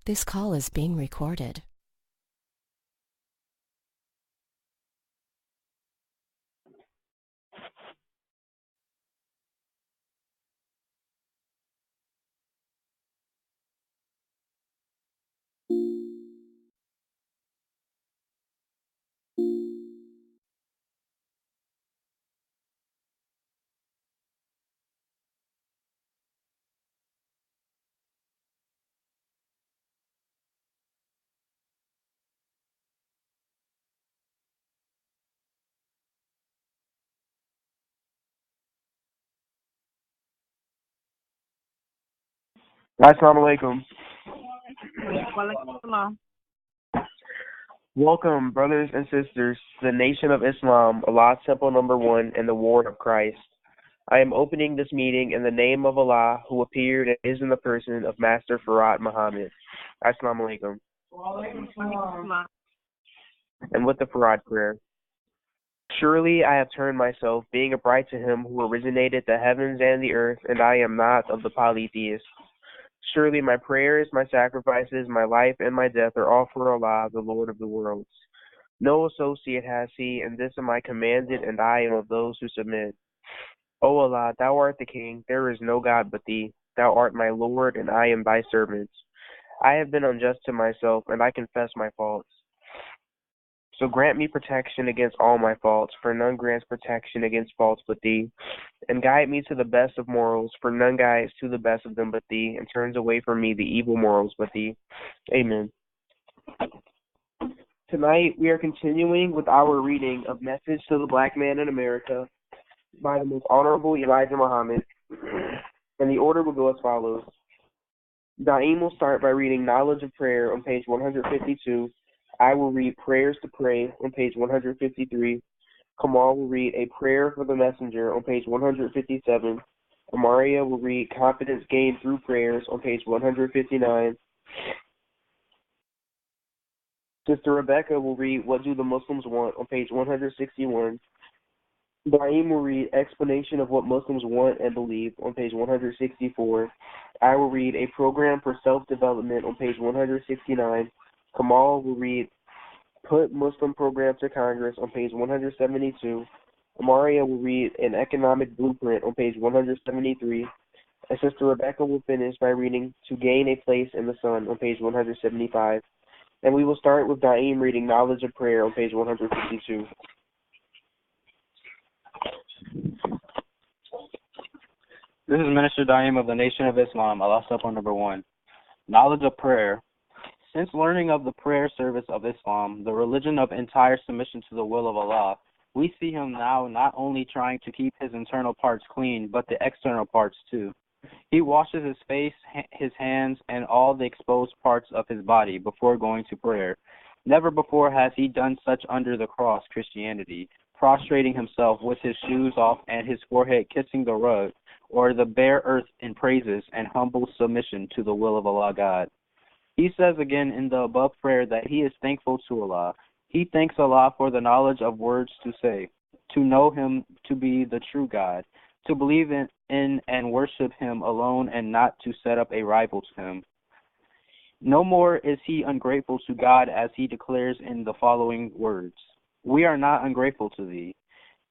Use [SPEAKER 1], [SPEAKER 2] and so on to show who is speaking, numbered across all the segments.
[SPEAKER 1] This call is being recorded.
[SPEAKER 2] Assalamu alaikum.
[SPEAKER 3] Walaikum.
[SPEAKER 2] Welcome, brothers and sisters, to the Nation of Islam, Allah's Temple number 1, and the Ward of Christ. I am opening this meeting in the name of Allah, who appeared and is in the person of Master Farad Muhammad. Assalamu alaikum.
[SPEAKER 3] Walaikum.
[SPEAKER 2] And with the Farad prayer. Surely I have turned myself, being a bride to him who originated the heavens and the earth, and I am not of the polytheists. Surely my prayers, my sacrifices, my life, and my death are all for Allah, the Lord of the worlds. No associate has he, and this am I commanded, and I am of those who submit. O Allah, thou art the King, there is no God but thee. Thou art my Lord, and I am thy servant. I have been unjust to myself, and I confess my faults. So grant me protection against all my faults, for none grants protection against faults but thee. And guide me to the best of morals, for none guides to the best of them but thee, and turns away from me the evil morals but thee. Amen. Tonight we are continuing with our reading of Message to the Black Man in America by the Most Honorable Elijah Muhammad, and the order will go as follows. Daim will start by reading Knowledge of Prayer on page 152. I will read Prayers to Pray on page 153. Kamal will read A Prayer for the Messenger on page 157. Amaria will read Confidence Gained Through Prayers on page 159. Sister Rebecca will read What Do the Muslims Want on page 161. Daim will read Explanation of What Muslims Want and Believe on page 164. I will read A Program for Self-Development on page 169. Kamal will read Put Muslim Program to Congress on page 172. Amaria will read An Economic Blueprint on page 173. And Sister Rebecca will finish by reading To Gain a Place in the Sun on page 175. And we will start with Daim reading Knowledge of Prayer on page 152.
[SPEAKER 4] This is Minister Daim of the Nation of Islam, Allah's Temple number 1. Knowledge of Prayer. Since learning of the prayer service of Islam, the religion of entire submission to the will of Allah, we see him now not only trying to keep his internal parts clean, but the external parts too. He washes his face, his hands, and all the exposed parts of his body before going to prayer. Never before has he done such under the cross, Christianity, prostrating himself with his shoes off and his forehead kissing the rug, or the bare earth in praises and humble submission to the will of Allah God. He says again in the above prayer that he is thankful to Allah. He thanks Allah for the knowledge of words to say, to know him to be the true God, to believe in and worship him alone and not to set up a rival to him. No more is he ungrateful to God, as he declares in the following words, We are not ungrateful to thee.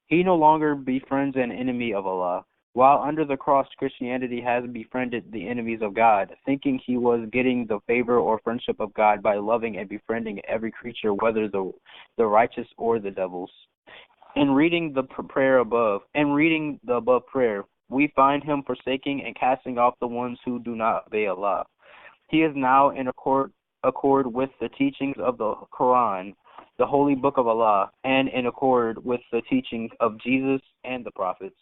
[SPEAKER 4] He no longer befriends an enemy of Allah. While under the cross, Christianity has befriended the enemies of God, thinking he was getting the favor or friendship of God by loving and befriending every creature, whether the righteous or the devils. In reading the above prayer, we find him forsaking and casting off the ones who do not obey Allah. He is now in accord with the teachings of the Quran, the holy book of Allah, and in accord with the teachings of Jesus and the prophets.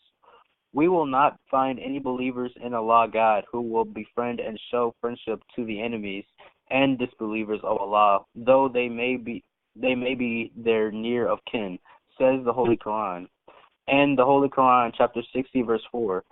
[SPEAKER 4] We will not find any believers in Allah God who will befriend and show friendship to the enemies and disbelievers of Allah, though they may be their near of kin, says the Holy Quran. And the Holy Quran, chapter 60, verse 4.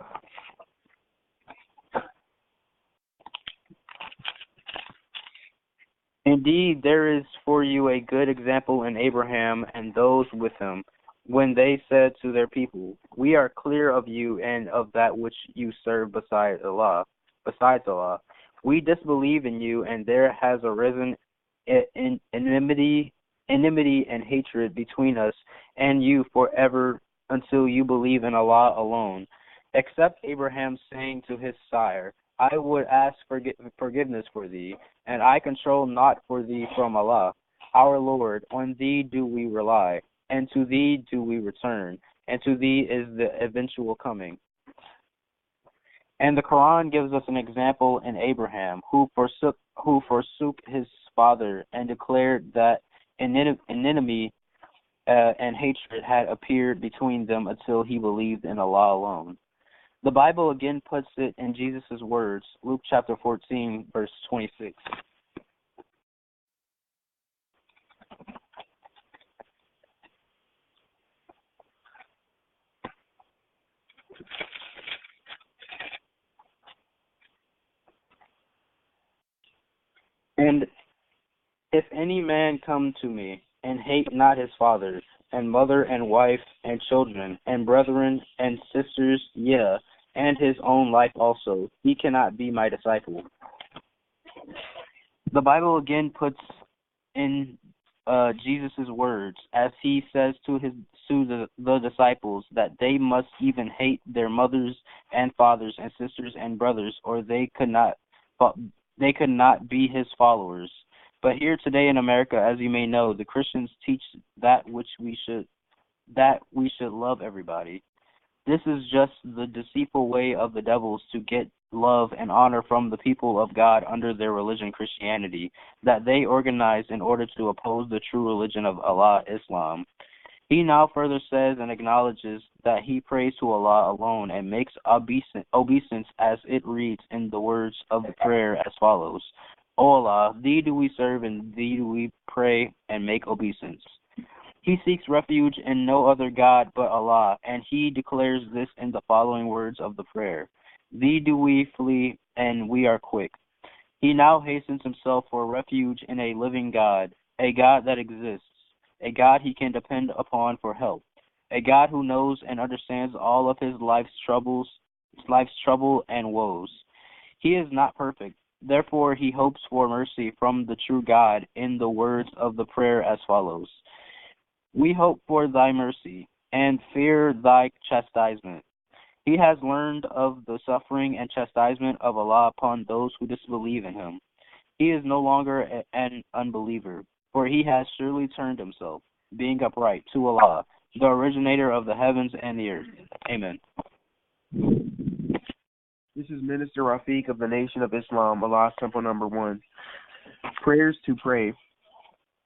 [SPEAKER 4] Indeed, there is for you a good example in Abraham and those with him, when they said to their people, We are clear of you and of that which you serve besides Allah. We disbelieve in you, and there has arisen enmity and hatred between us and you forever until you believe in Allah alone. Except Abraham saying to his sire, I would ask forgiveness for thee, and I control not for thee from Allah. Our Lord, on thee do we rely, and to thee do we return, and to thee is the eventual coming. And the Quran gives us an example in Abraham, who forsook his father and declared that enmity and hatred had appeared between them until he believed in Allah alone. The Bible again puts it in Jesus' words, Luke chapter 14, verse 26. And if any man come to me, and hate not his father, and mother, and wife, and children, and brethren, and sisters, yea, and his own life also, he cannot be my disciple. The Bible again puts in Jesus' words, as he says to the disciples, that they must even hate their mothers and fathers and sisters and brothers, or they could not be his followers. But here today in America, as you may know, the Christians teach that we should love everybody. This is just the deceitful way of the devils to get love and honor from the people of God under their religion, Christianity, that they organized in order to oppose the true religion of Allah, Islam. He now further says and acknowledges that he prays to Allah alone and makes obeisance as it reads in the words of the prayer as follows. O Allah, thee do we serve and thee do we pray and make obeisance. He seeks refuge in no other God but Allah, and he declares this in the following words of the prayer. Thee do we flee, and we are quick. He now hastens himself for refuge in a living God, a God that exists, a God he can depend upon for help, a God who knows and understands all of his life's trouble and woes. He is not perfect. Therefore, he hopes for mercy from the true God in the words of the prayer as follows. We hope for thy mercy and fear thy chastisement. He has learned of the suffering and chastisement of Allah upon those who disbelieve in him. He is no longer an unbeliever, for he has surely turned himself, being upright, to Allah, the originator of the heavens and the earth. Amen.
[SPEAKER 2] This is Minister Rafiq of the Nation of Islam, Allah's Temple number 1. Prayers to pray.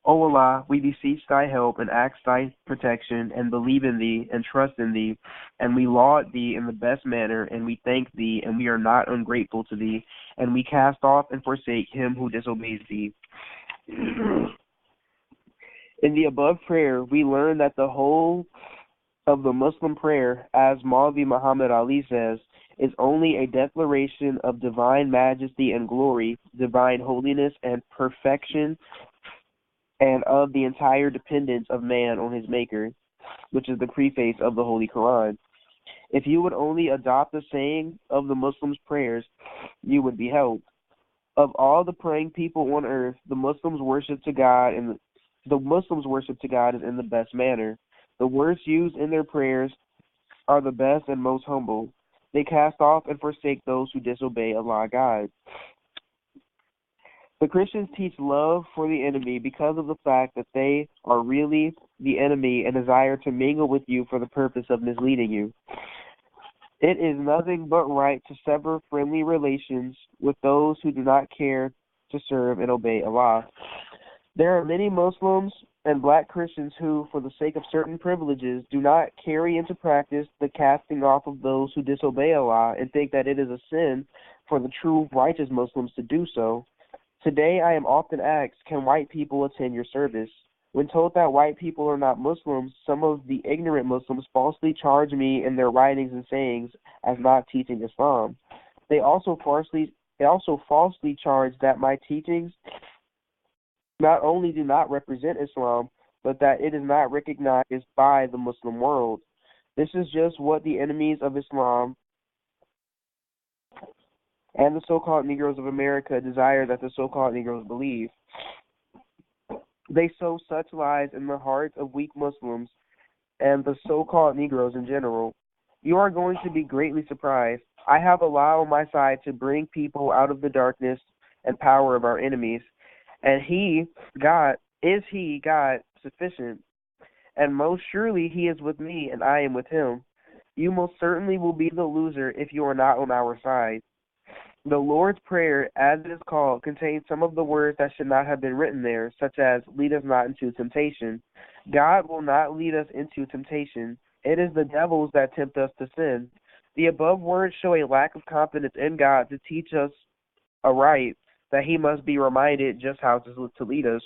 [SPEAKER 2] O Allah, we beseech thy help and ask thy protection and believe in thee and trust in thee, and we laud thee in the best manner, and we thank thee, and we are not ungrateful to thee, and we cast off and forsake him who disobeys thee. In the above prayer, we learn that the whole of the Muslim prayer, as Maulvi Muhammad Ali says, is only a declaration of divine majesty and glory, divine holiness and perfection, and of the entire dependence of man on his Maker, which is the preface of the Holy Quran. If you would only adopt the saying of the Muslims' prayers, you would be helped. Of all the praying people on earth, the Muslims worship to God is in the best manner. The words used in their prayers are the best and most humble. They cast off and forsake those who disobey Allah God. The Christians teach love for the enemy because of the fact that they are really the enemy and desire to mingle with you for the purpose of misleading you. It is nothing but right to sever friendly relations with those who do not care to serve and obey Allah. There are many Muslims and black Christians who, for the sake of certain privileges, do not carry into practice the casting off of those who disobey Allah and think that it is a sin for the true righteous Muslims to do so. Today I am often asked, can white people attend your service? When told that white people are not Muslims, some of the ignorant Muslims falsely charge me in their writings and sayings as not teaching Islam. They also falsely charge that my teachings not only do not represent Islam, but that it is not recognized by the Muslim world. This is just what the enemies of Islam and the so-called Negroes of America desire that the so-called Negroes believe. They sow such lies in the hearts of weak Muslims and the so-called Negroes in general. You are going to be greatly surprised. I have Allah on my side to bring people out of the darkness and power of our enemies. And God, sufficient? And most surely He is with me, and I am with Him. You most certainly will be the loser if you are not on our side. The Lord's Prayer, as it is called, contains some of the words that should not have been written there, such as, lead us not into temptation. God will not lead us into temptation. It is the devils that tempt us to sin. The above words show a lack of confidence in God to teach us aright that He must be reminded just how to lead us.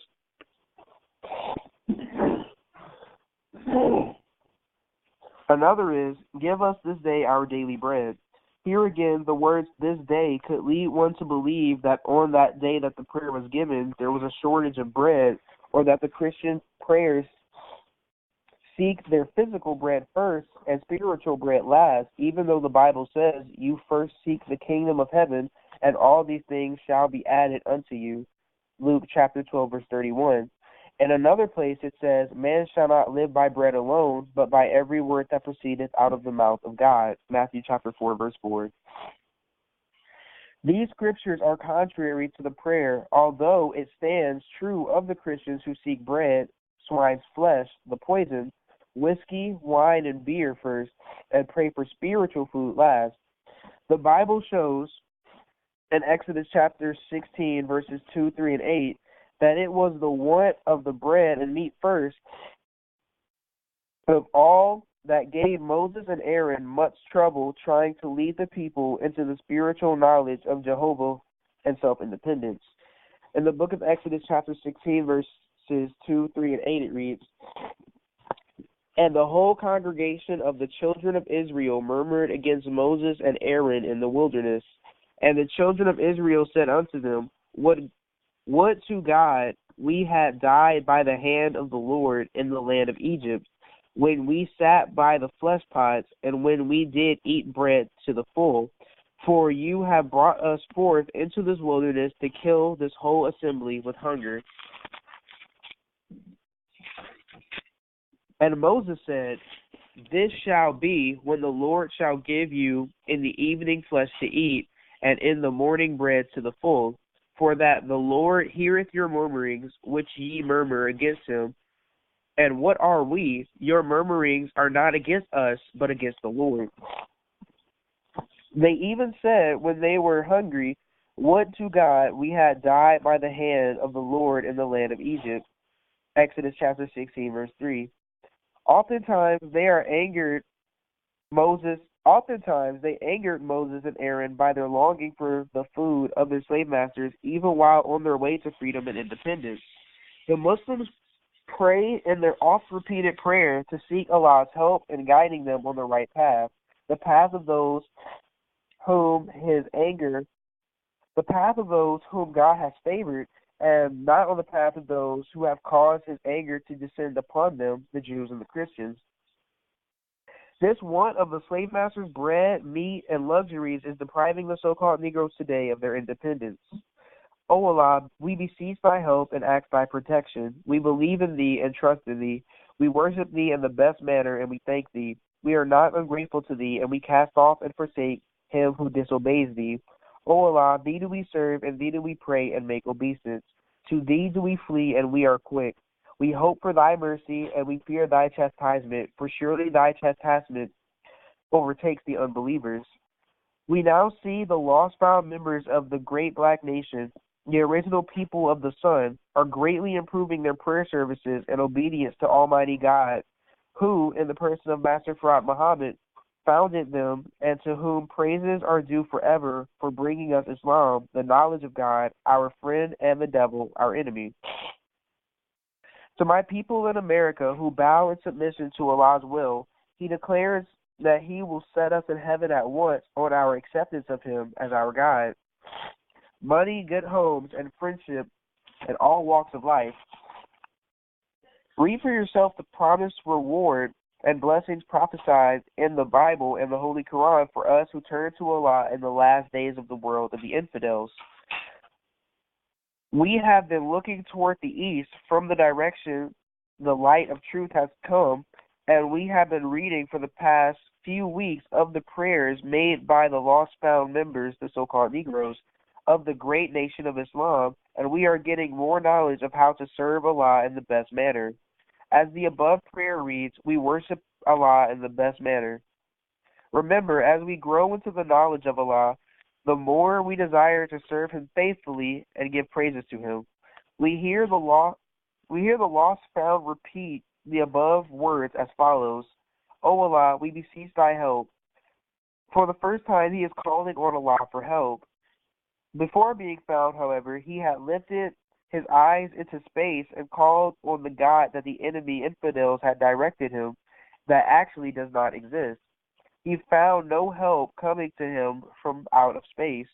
[SPEAKER 2] Another is, give us this day our daily bread. Here again, the words this day could lead one to believe that on that day that the prayer was given, there was a shortage of bread, or that the Christian prayers seek their physical bread first and spiritual bread last, even though the Bible says, you first seek the kingdom of heaven, and all these things shall be added unto you. Luke chapter 12, verse 31. In another place it says, man shall not live by bread alone, but by every word that proceedeth out of the mouth of God. Matthew chapter 4, verse 4. These scriptures are contrary to the prayer, although it stands true of the Christians who seek bread, swine's flesh, the poison, whiskey, wine, and beer first, and pray for spiritual food last. The Bible shows in Exodus chapter 16, verses 2, 3, and 8, that it was the want of the bread and meat first of all that gave Moses and Aaron much trouble trying to lead the people into the spiritual knowledge of Jehovah and self-independence. In the book of Exodus chapter 16, verses 2, 3, and 8, it reads, and the whole congregation of the children of Israel murmured against Moses and Aaron in the wilderness. And the children of Israel said unto them, Would to God we had died by the hand of the Lord in the land of Egypt, when we sat by the flesh pots, and when we did eat bread to the full. For you have brought us forth into this wilderness to kill this whole assembly with hunger. And Moses said, this shall be when the Lord shall give you in the evening flesh to eat, and in the morning bread to the full. For that the Lord heareth your murmurings, which ye murmur against him. And what are we? Your murmurings are not against us, but against the Lord. They even said when they were hungry, would to God we had died by the hand of the Lord in the land of Egypt. Exodus chapter 16, verse 3. Oftentimes they angered Moses and Aaron by their longing for the food of their slave masters, even while on their way to freedom and independence. The Muslims pray in their oft-repeated prayer to seek Allah's help in guiding them on the right path, the path of those whom God has favored, and not on the path of those who have caused his anger to descend upon them, the Jews and the Christians. This want of the slave masters' bread, meat, and luxuries is depriving the so-called Negroes today of their independence. O Allah, we beseech thy help and ask thy protection. We believe in thee and trust in thee. We worship thee in the best manner, and we thank thee. We are not ungrateful to thee, and we cast off and forsake him who disobeys thee. O Allah, thee do we serve, and thee do we pray and make obeisance. To thee do we flee, and we are quick. We hope for thy mercy, and we fear thy chastisement, for surely thy chastisement overtakes the unbelievers. We now see the lost-found members of the great black nation, the original people of the sun, are greatly improving their prayer services and obedience to Almighty God, who, in the person of Master Fard Muhammad, founded them, and to whom praises are due forever for bringing us Islam, the knowledge of God, our friend, and the devil, our enemy. To my people in America who bow in submission to Allah's will, he declares that he will set us in heaven at once on our acceptance of him as our guide. Money, good homes, and friendship in all walks of life. Read for yourself the promised reward and blessings prophesied in the Bible and the Holy Quran for us who turn to Allah in the last days of the world of the infidels. We have been looking toward the east from the direction the light of truth has come, and we have been reading for the past few weeks of the prayers made by the lost-found members, the so-called Negroes, of the great nation of Islam, and we are getting more knowledge of how to serve Allah in the best manner. As the above prayer reads, we worship Allah in the best manner. Remember, as we grow into the knowledge of Allah, the more we desire to serve Him faithfully and give praises to Him. We hear the lost found repeat the above words as follows: O Allah, we beseech Thy help. For the first time, he is calling on Allah for help. Before being found, however, he had lifted his eyes into space and called on the God that the enemy infidels had directed him, that actually does not exist. He found no help coming to him from out of space.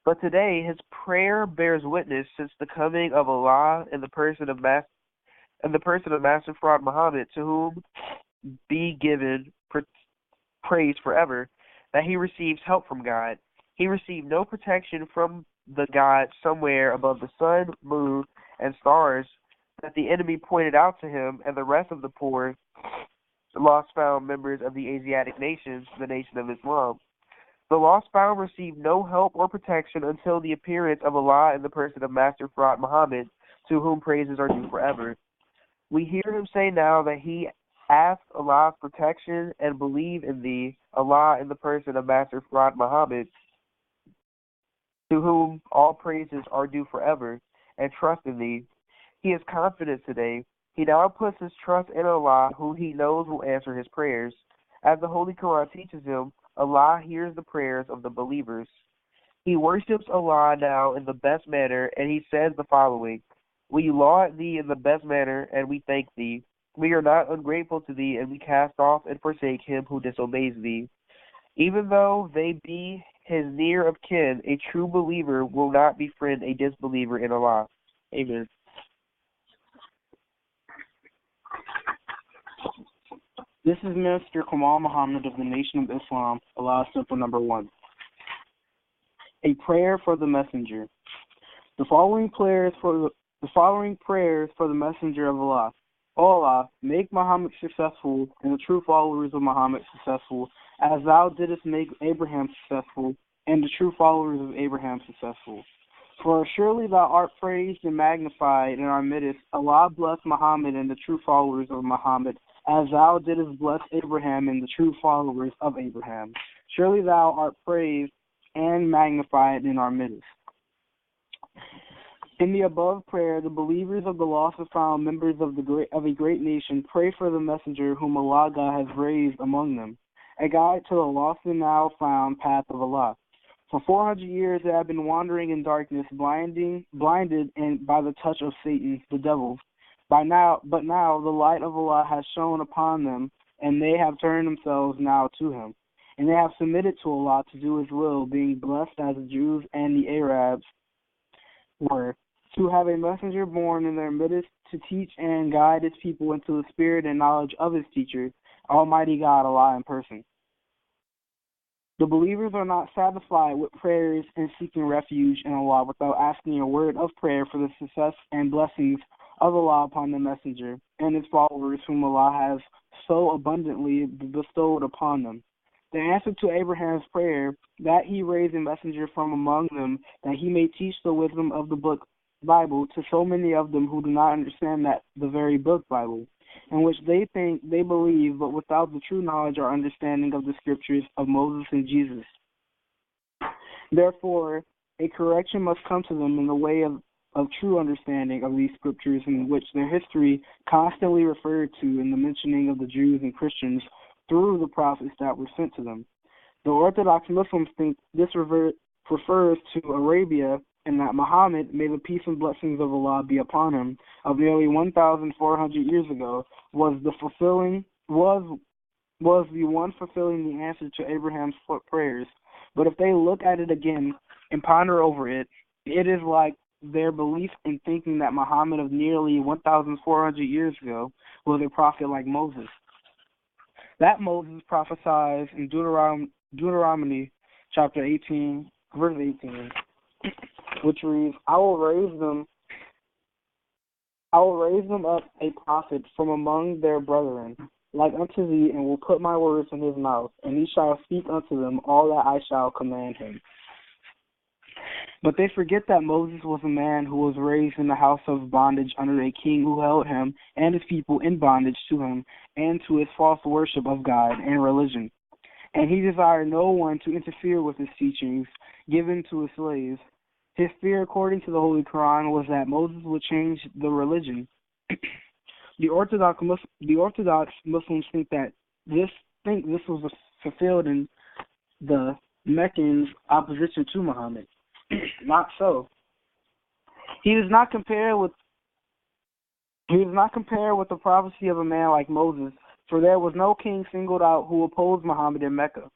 [SPEAKER 2] But today his prayer bears witness since the coming of Allah in the person of Master Fard Muhammad, to whom be given praise forever, that he receives help from God. He received no protection from the God somewhere above the sun, moon, and stars that the enemy pointed out to him and the rest of the poor, lost-found members of the Asiatic nations, the Nation of Islam. The lost-found received no help or protection until the appearance of Allah in the person of Master Fard Muhammad, to whom praises are due forever. We hear him say now that he asked Allah's protection and believe in thee, Allah in the person of Master Fard Muhammad, to whom all praises are due forever, and trust in thee. He is confident today. He now puts his trust in Allah, who he knows will answer his prayers. As the Holy Quran teaches him, Allah hears the prayers of the believers. He worships Allah now in the best manner, and he says the following: We laud thee in the best manner, and we thank thee. We are not ungrateful to thee, and we cast off and forsake him who disobeys thee. Even though they be his near of kin, a true believer will not befriend a disbeliever in Allah. Amen.
[SPEAKER 4] This is Minister Kamal Muhammad of the Nation of Islam, Allah Simple Number 1. A prayer for the messenger. The following prayers for the messenger of Allah. O Allah, make Muhammad successful and the true followers of Muhammad successful, as thou didst make Abraham successful and the true followers of Abraham successful. For surely thou art praised and magnified in our midst. Allah bless Muhammad and the true followers of Muhammad, as thou didst bless Abraham and the true followers of Abraham. Surely thou art praised and magnified in our midst. In the above prayer, the believers of the lost and found members of a great nation pray for the messenger whom Allah God has raised among them, a guide to the lost and now found path of Allah. For 400 years they have been wandering in darkness, blinded and by the touch of Satan, the devil. But now the light of Allah has shone upon them, and they have turned themselves now to Him. And they have submitted to Allah to do His will, being blessed as the Jews and the Arabs were, to have a messenger born in their midst to teach and guide His people into the spirit and knowledge of His teacher, Almighty God, Allah in person. The believers are not satisfied with prayers and seeking refuge in Allah without asking a word of prayer for the success and blessings of Allah upon the messenger and his followers whom Allah has so abundantly bestowed upon them. The answer to Abraham's prayer, that he raise a messenger from among them, that he may teach the wisdom of the book Bible to so many of them who do not understand that the very book Bible, in which they think they believe, but without the true knowledge or understanding of the scriptures of Moses and Jesus. Therefore, a correction must come to them in the way of true understanding of these scriptures, in which their history constantly referred to in the mentioning of the Jews and Christians through the prophets that were sent to them. The Orthodox Muslims think this refers to Arabia, and that Muhammad, may the peace and blessings of Allah be upon him, of nearly 1,400 years ago, was the one fulfilling the answer to Abraham's prayers. But if they look at it again and ponder over it, it is like
[SPEAKER 5] their belief in thinking that Muhammad of nearly 1,400 years ago was a prophet like Moses. That Moses prophesies in Deuteronomy chapter 18, verse 18, which reads, I will raise them up a prophet from among their brethren, like unto thee, and will put my words in his mouth, and he shall speak unto them all that I shall command him. But they forget that Moses was a man who was raised in the house of bondage under a king who held him and his people in bondage to him and to his false worship of God and religion. And he desired no one to interfere with his teachings given to his slaves. His fear, according to the Holy Quran, was that Moses would change the religion. The Orthodox Muslims think this was fulfilled in the Meccans' opposition to Muhammad. Not so. He does not compare with the prophecy of a man like Moses, for there was no king singled out who opposed Muhammad in Mecca.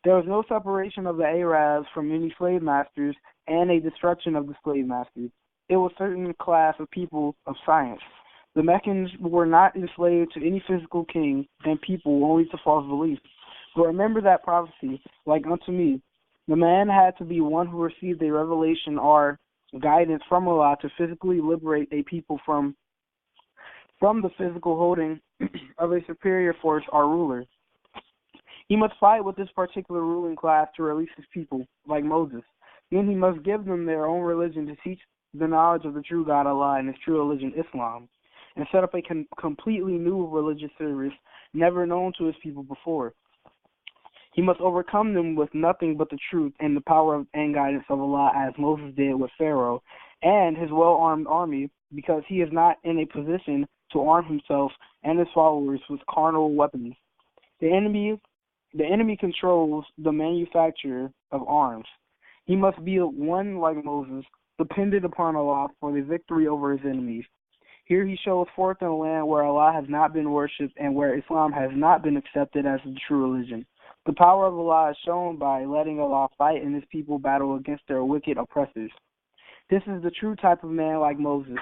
[SPEAKER 5] There was no separation of the Arabs from any slave masters and a destruction of the slave masters. It was a certain class of people of science. The Meccans were not enslaved to any physical king and people, only to false beliefs. But remember that prophecy, like unto me. The man had to be one who received a revelation or guidance from Allah to physically liberate a people from the physical holding of a superior force or ruler. He must fight with this particular ruling class to release his people, like Moses. Then he must give them their own religion to teach the knowledge of the true God Allah and his true religion, Islam, and set up a completely new religious service never known to his people before. He must overcome them with nothing but the truth and the power and guidance of Allah, as Moses did with Pharaoh and his well-armed army, because he is not in a position to arm himself and his followers with carnal weapons. The enemy controls the manufacture of arms. He must be one like Moses, dependent upon Allah for the victory over his enemies. Here he shows forth in a land where Allah has not been worshipped and where Islam has not been accepted as the true religion. The power of Allah is shown by letting Allah fight and his people battle against their wicked oppressors. This is the true type of man like Moses.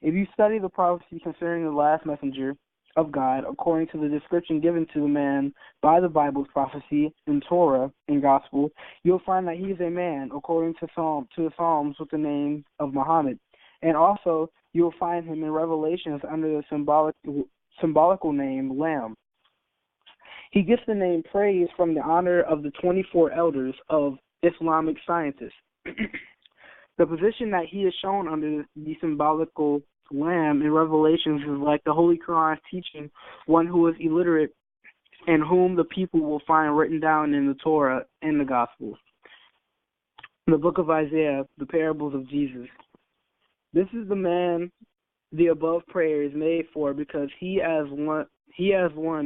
[SPEAKER 5] If you study the prophecy concerning the last messenger of God, according to the description given to the man by the Bible's prophecy in Torah and Gospel, you'll find that he is a man, according to the Psalms, with the name of Muhammad. And also, you'll find him in Revelations under the symbolical name Lamb. He gets the name praise from the honor of the 24 elders of Islamic scientists. The position that he is shown under the symbolical lamb in Revelations is like the Holy Quran's teaching one who is illiterate and whom the people will find written down in the Torah and the Gospels. The book of Isaiah, the parables of Jesus. This is the man the above prayer is made for, because he as one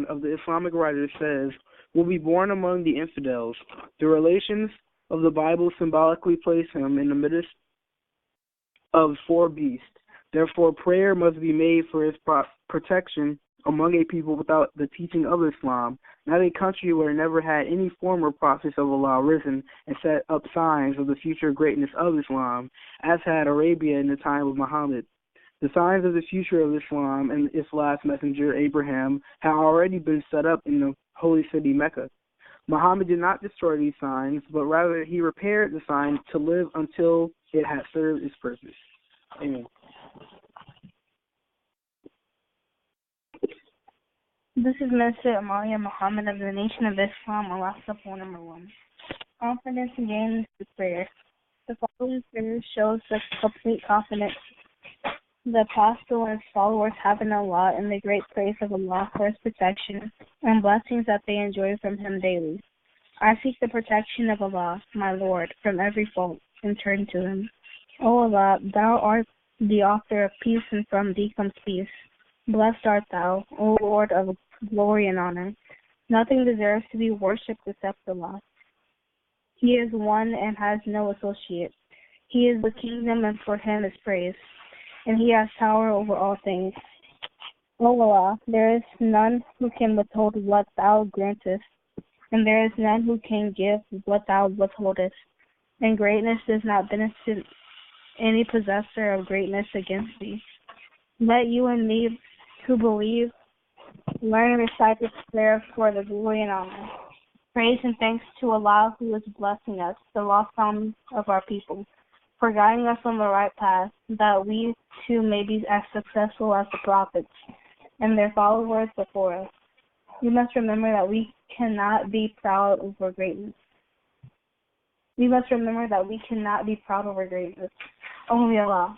[SPEAKER 5] of the Islamic writers says, will be born among the infidels. The relations of the Bible symbolically place him in the midst of four beasts. Therefore, prayer must be made for his protection among a people without the teaching of Islam, not a country where never had any former prophets of Allah risen and set up signs of the future greatness of Islam, as had Arabia in the time of Muhammad. The signs of the future of Islam and its last messenger, Abraham, had already been set up in the holy city Mecca. Muhammad did not destroy these signs, but rather he repaired the signs to live until it had served its purpose. Amen.
[SPEAKER 3] This is Minister Amalia Muhammad of the Nation of Islam, Allah support number 1. Confidence gained through prayer. The following prayer shows the complete confidence the apostle and his followers have in Allah and the great praise of Allah for his protection and blessings that they enjoy from him daily. I seek the protection of Allah, my Lord, from every fault, and turn to him. O Allah, thou art the author of peace, and from thee comes peace. Blessed art thou, O Lord of glory and honor. Nothing deserves to be worshipped except Allah. He is one and has no associate. He is the kingdom, and for him is praise, and he has power over all things. O Allah, there is none who can withhold what thou grantest, and there is none who can give what thou withholdest. And greatness does not benefit any possessor of greatness against thee. Let you and me who believe learn and recite this prayer for the glory and honor. Praise and thanks to Allah who is blessing us, the lost son of our people, for guiding us on the right path, that we too may be as successful as the prophets and their followers before us. We must remember that we cannot be proud over greatness. Only Allah.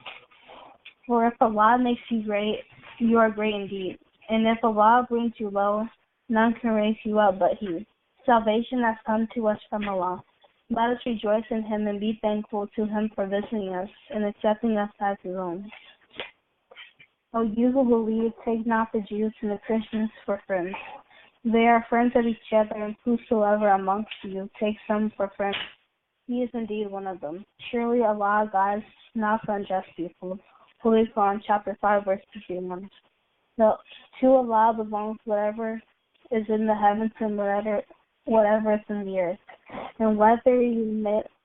[SPEAKER 3] For if Allah makes you great, you are great indeed. And if Allah brings you low, none can raise you up but He. Salvation has come to us from Allah. Let us rejoice in Him and be thankful to Him for visiting us and accepting us as His own. O you who believe, take not the Jews and the Christians for friends. They are friends of each other, and whosoever amongst you takes them for friends, he is indeed one of them. Surely Allah guides not the unjust people. Holy Quran, chapter 5, verse 51. To Allah belongs whatever is in the heavens and whatever is in the earth. And whether you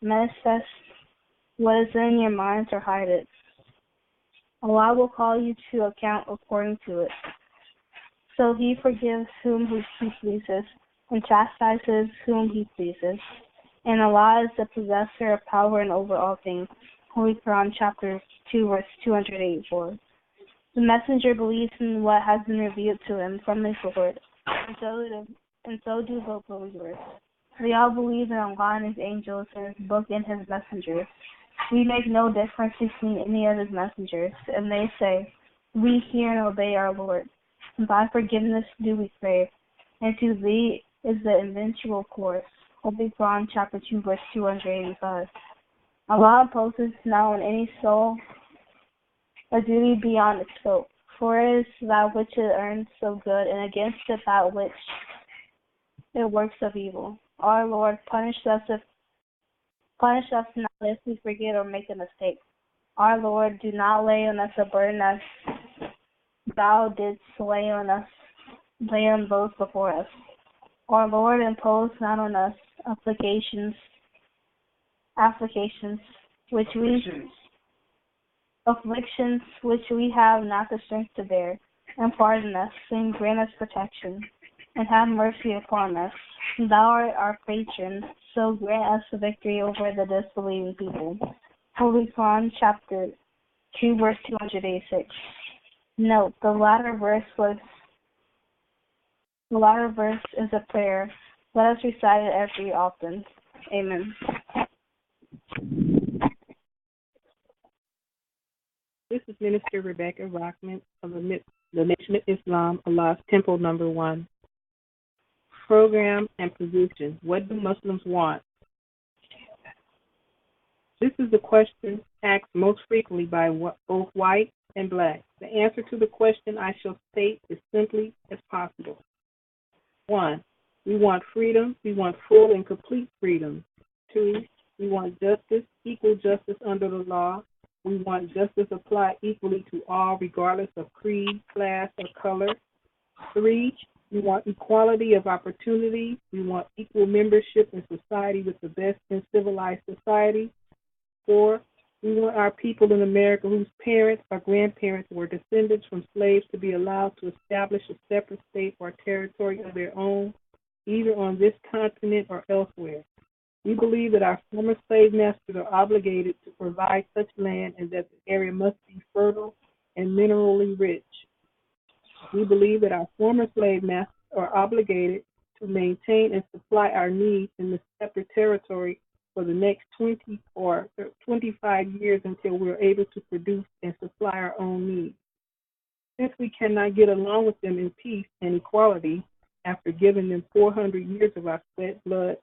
[SPEAKER 3] manifest what is in your minds or hide it, Allah will call you to account according to it. So He forgives whom He pleases and chastises whom He pleases. And Allah is the possessor of power and over all things. Holy Quran, chapter 2, verse 284. The messenger believes in what has been revealed to him from his Lord, and so do the believers. They all believe in Allah and His angels and His book and His messengers. We make no difference between any of His messengers, and they say, we hear and obey our Lord. And thy forgiveness do we crave, and to Thee is the eventual course. Holy Quran, chapter 2, verse 285. Allah imposes not on any soul a duty beyond its scope, for it is that which it earns so good, and against it that which it works of evil. Our Lord, punish us not if we forget or make a mistake. Our Lord, do not lay on us a burden as Thou didst lay on those before us. Our Lord, impose not on us applications which we have not the strength to bear, and pardon us, and grant us protection, and have mercy upon us. Thou art our patron, so grant us the victory over the disbelieving people. Holy Quran, chapter 2, verse 286. Note, the latter verse is a prayer. Let us recite it every often. Amen.
[SPEAKER 6] This is Minister Rebecca Rockman of the Nation of Islam, Allah's Temple number 1. Program and position. What do Muslims want? This is the question asked most frequently by both white and black. The answer to the question I shall state as simply as possible. 1. We want freedom. We want full and complete freedom. 2. We want justice, equal justice under the law. We want justice applied equally to all, regardless of creed, class, or color. 3. We want equality of opportunity. We want equal membership in society with the best in civilized society. 4. We want our people in America whose parents or grandparents were descendants from slaves to be allowed to establish a separate state or territory of their own, either on this continent or elsewhere. We believe that our former slave masters are obligated to provide such land and that the area must be fertile and minerally rich. We believe that our former slave masters are obligated to maintain and supply our needs in this separate territory for the next 20 or 25 years until we are able to produce and supply our own needs. Since we cannot get along with them in peace and equality after giving them 400 years of our sweat, blood,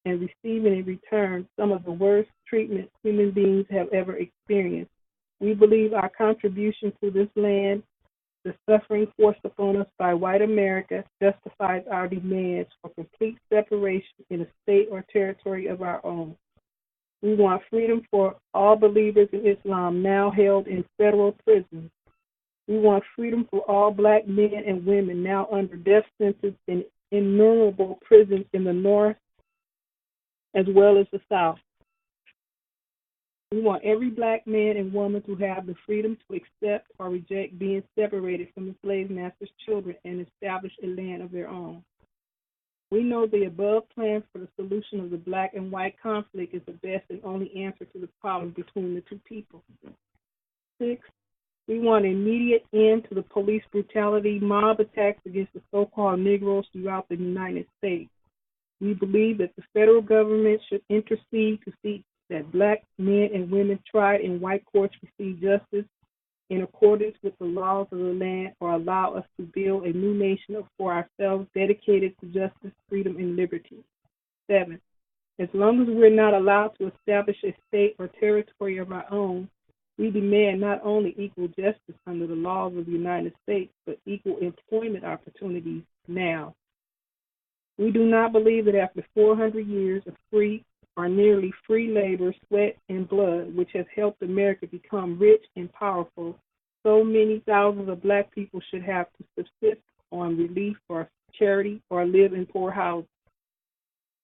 [SPEAKER 6] and receiving in return some of the worst treatment human beings have ever experienced, we believe our contribution to this land, the suffering forced upon us by white America, justifies our demands for complete separation in a state or territory of our own. We want freedom for all believers in Islam now held in federal prisons. We want freedom for all black men and women now under death sentence in innumerable prisons in the North as well as the South. We want every black man and woman to have the freedom to accept or reject being separated from the slave master's children and establish a land of their own. We know the above plan for the solution of the black and white conflict is the best and only answer to the problem between the two people. 6. We want an immediate end to the police brutality, mob attacks against the so-called Negroes throughout the United States. We believe that the federal government should intercede to see that black men and women tried in white courts receive justice in accordance with the laws of the land, or allow us to build a new nation for ourselves dedicated to justice, freedom, and liberty. 7. As long as we're not allowed to establish a state or territory of our own, we demand not only equal justice under the laws of the United States, but equal employment opportunities now. We do not believe that after 400 years of free or nearly free labor, sweat, and blood, which has helped America become rich and powerful, so many thousands of black people should have to subsist on relief or charity or live in poor houses.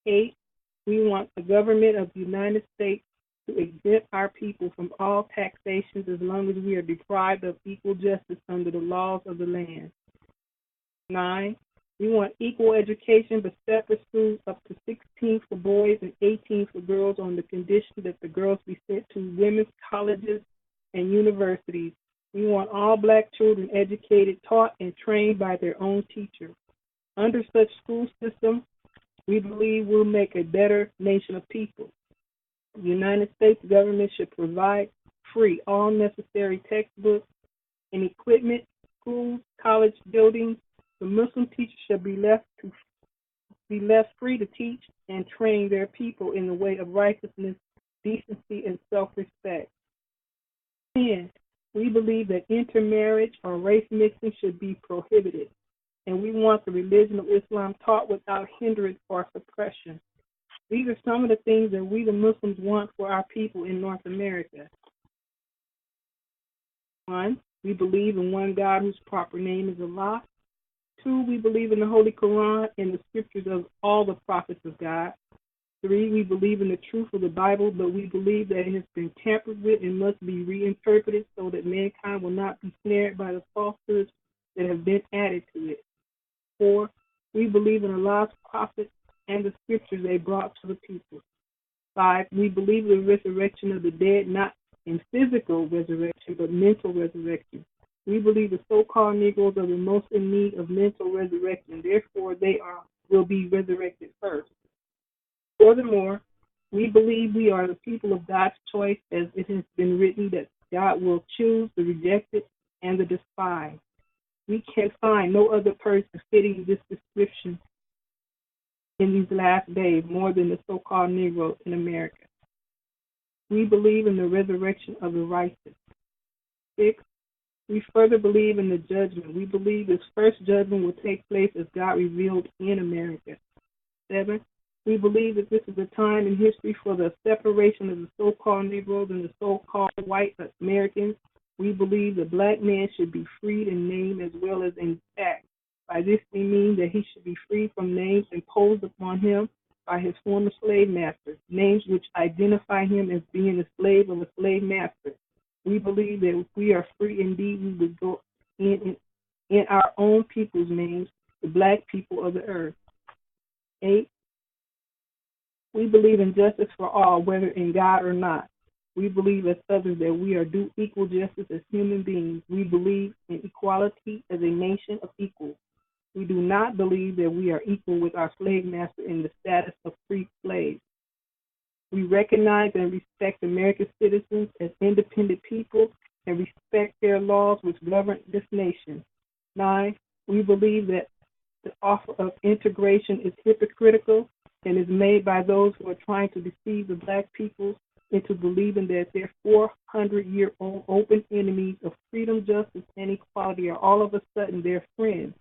[SPEAKER 6] 8. We want the government of the United States to exempt our people from all taxations as long as we are deprived of equal justice under the laws of the land. 9. We want equal education but separate schools up to 16 for boys and 18 for girls on the condition that the girls be sent to women's colleges and universities. We want all black children educated, taught, and trained by their own teachers. Under such school system, we believe we'll make a better nation of people. The United States government should provide free all necessary textbooks and equipment, schools, college buildings. The Muslim teachers should be left free to teach and train their people in the way of righteousness, decency, and self-respect. 10. We believe that intermarriage or race mixing should be prohibited, and we want the religion of Islam taught without hindrance or suppression. These are some of the things that we, the Muslims, want for our people in North America. 1. We believe in one God whose proper name is Allah. 2. We believe in the Holy Quran and the scriptures of all the prophets of God. 3. We believe in the truth of the Bible, but we believe that it has been tampered with and must be reinterpreted so that mankind will not be snared by the falsehoods that have been added to it. 4. We believe in Allah's prophets and the scriptures they brought to the people. 5. We believe in the resurrection of the dead, not in physical resurrection, but mental resurrection. We believe the so-called Negroes are the most in need of mental resurrection. Therefore, they will be resurrected first. Furthermore, we believe we are the people of God's choice, as it has been written that God will choose the rejected and the despised. We can find no other person fitting this description in these last days more than the so-called Negroes in America. We believe in the resurrection of the righteous. 6. We further believe in the judgment. We believe this first judgment will take place as God revealed in America. 7. We believe that this is a time in history for the separation of the so-called Negroes and the so-called white Americans. We believe the black man should be freed in name as well as in fact. By this we mean that he should be freed from names imposed upon him by his former slave masters, names which identify him as being a slave of a slave master. We believe that if we are free indeed, we would go in our own people's names, the black people of the earth. 8. We believe in justice for all, whether in God or not. We believe as others that we are due equal justice as human beings. We believe in equality as a nation of equals. We do not believe that we are equal with our slave master in the status of free slaves. We recognize and respect American citizens as independent people and respect their laws which govern this nation. 9. We believe that the offer of integration is hypocritical and is made by those who are trying to deceive the black people into believing that their 400-year-old open enemies of freedom, justice, and equality are all of a sudden their friends.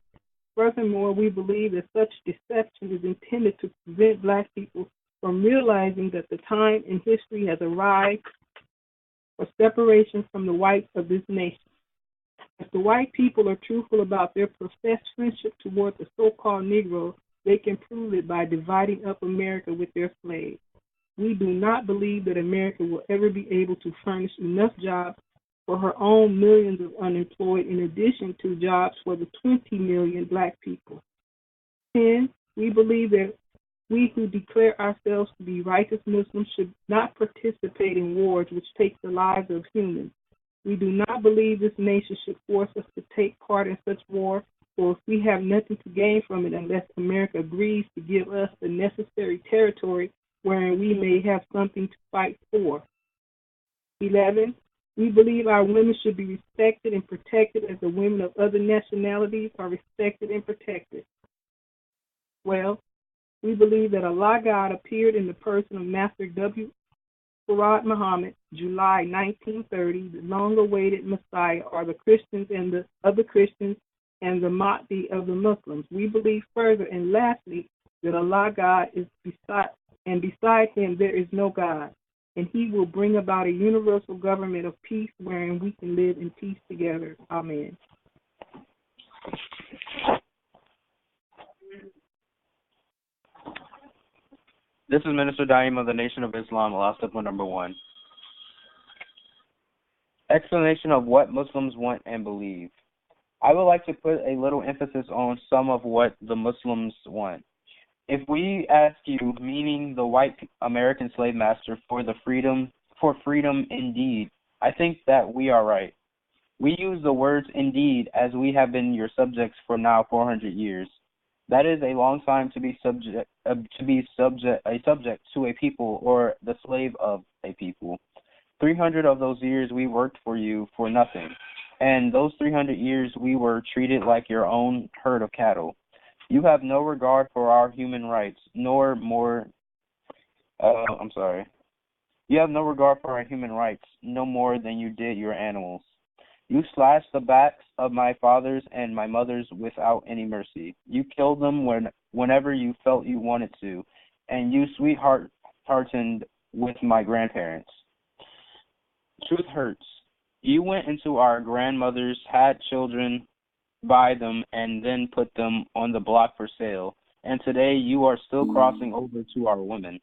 [SPEAKER 6] Furthermore, we believe that such deception is intended to prevent black people from realizing that the time in history has arrived for separation from the whites of this nation. If the white people are truthful about their professed friendship toward the so-called Negro, they can prove it by dividing up America with their slaves. we do not believe that America will ever be able to furnish enough jobs for her own millions of unemployed in addition to jobs for the 20 million black people. 10. We believe that we who declare ourselves to be righteous Muslims should not participate in wars which take the lives of humans. We do not believe this nation should force us to take part in such war, or if we have nothing to gain from it unless America agrees to give us the necessary territory wherein we may have something to fight for. 11. We believe our women should be respected and protected as the women of other nationalities are respected and protected. 12. We believe that Allah God appeared in the person of Master W. Fard Muhammad, July 1930, the long-awaited Messiah, are the Christians and the other Christians and the Mahdi of the Muslims. We believe further and lastly that Allah God is beside him there is no God, and he will bring about a universal government of peace wherein we can live in peace together. Amen.
[SPEAKER 4] This is Minister Daim of the Nation of Islam, Allah Subhanahu number 1. Explanation of what Muslims want and believe. I would like to put a little emphasis on some of what the Muslims want. If we ask you, meaning the white American slave master, for freedom indeed, I think that we are right. We use the words indeed as we have been your subjects for now 400 years. That is a long time to be subject to a people or the slave of a people. 300 of those years we worked for you for nothing, and those 300 years we were treated like your own herd of cattle. You have no regard for our human rights, You have no regard for our human rights, no more than you did your animals. You slashed the backs of my fathers and my mothers without any mercy. You killed them whenever you felt you wanted to, and you sweethearted with my grandparents. Truth hurts. You went into our grandmothers, had children by them, and then put them on the block for sale, and today you are still crossing over to our women.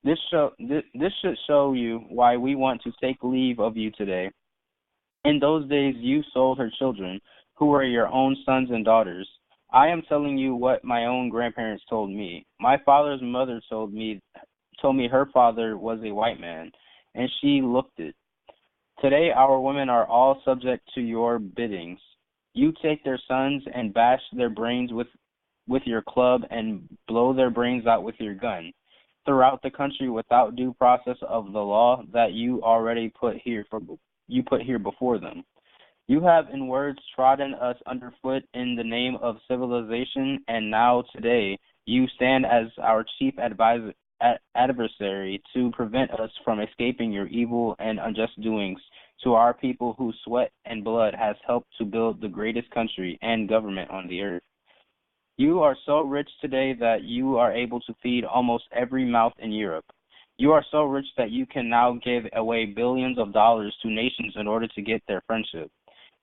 [SPEAKER 4] This should show you why we want to take leave of you today. In those days you sold her children, who were your own sons and daughters. I am telling you what my own grandparents told me. My father's mother told me her father was a white man, and she looked it. Today our women are all subject to your biddings. You take their sons and bash their brains with your club and blow their brains out with your gun throughout the country without due process of the law that you already put here before them. You have in words trodden us underfoot in the name of civilization, and now today you stand as our chief adversary to prevent us from escaping your evil and unjust doings to our people whose sweat and blood has helped to build the greatest country and government on the earth. You are so rich today that you are able to feed almost every mouth in Europe. You are so rich that you can now give away billions of dollars to nations in order to get their friendship.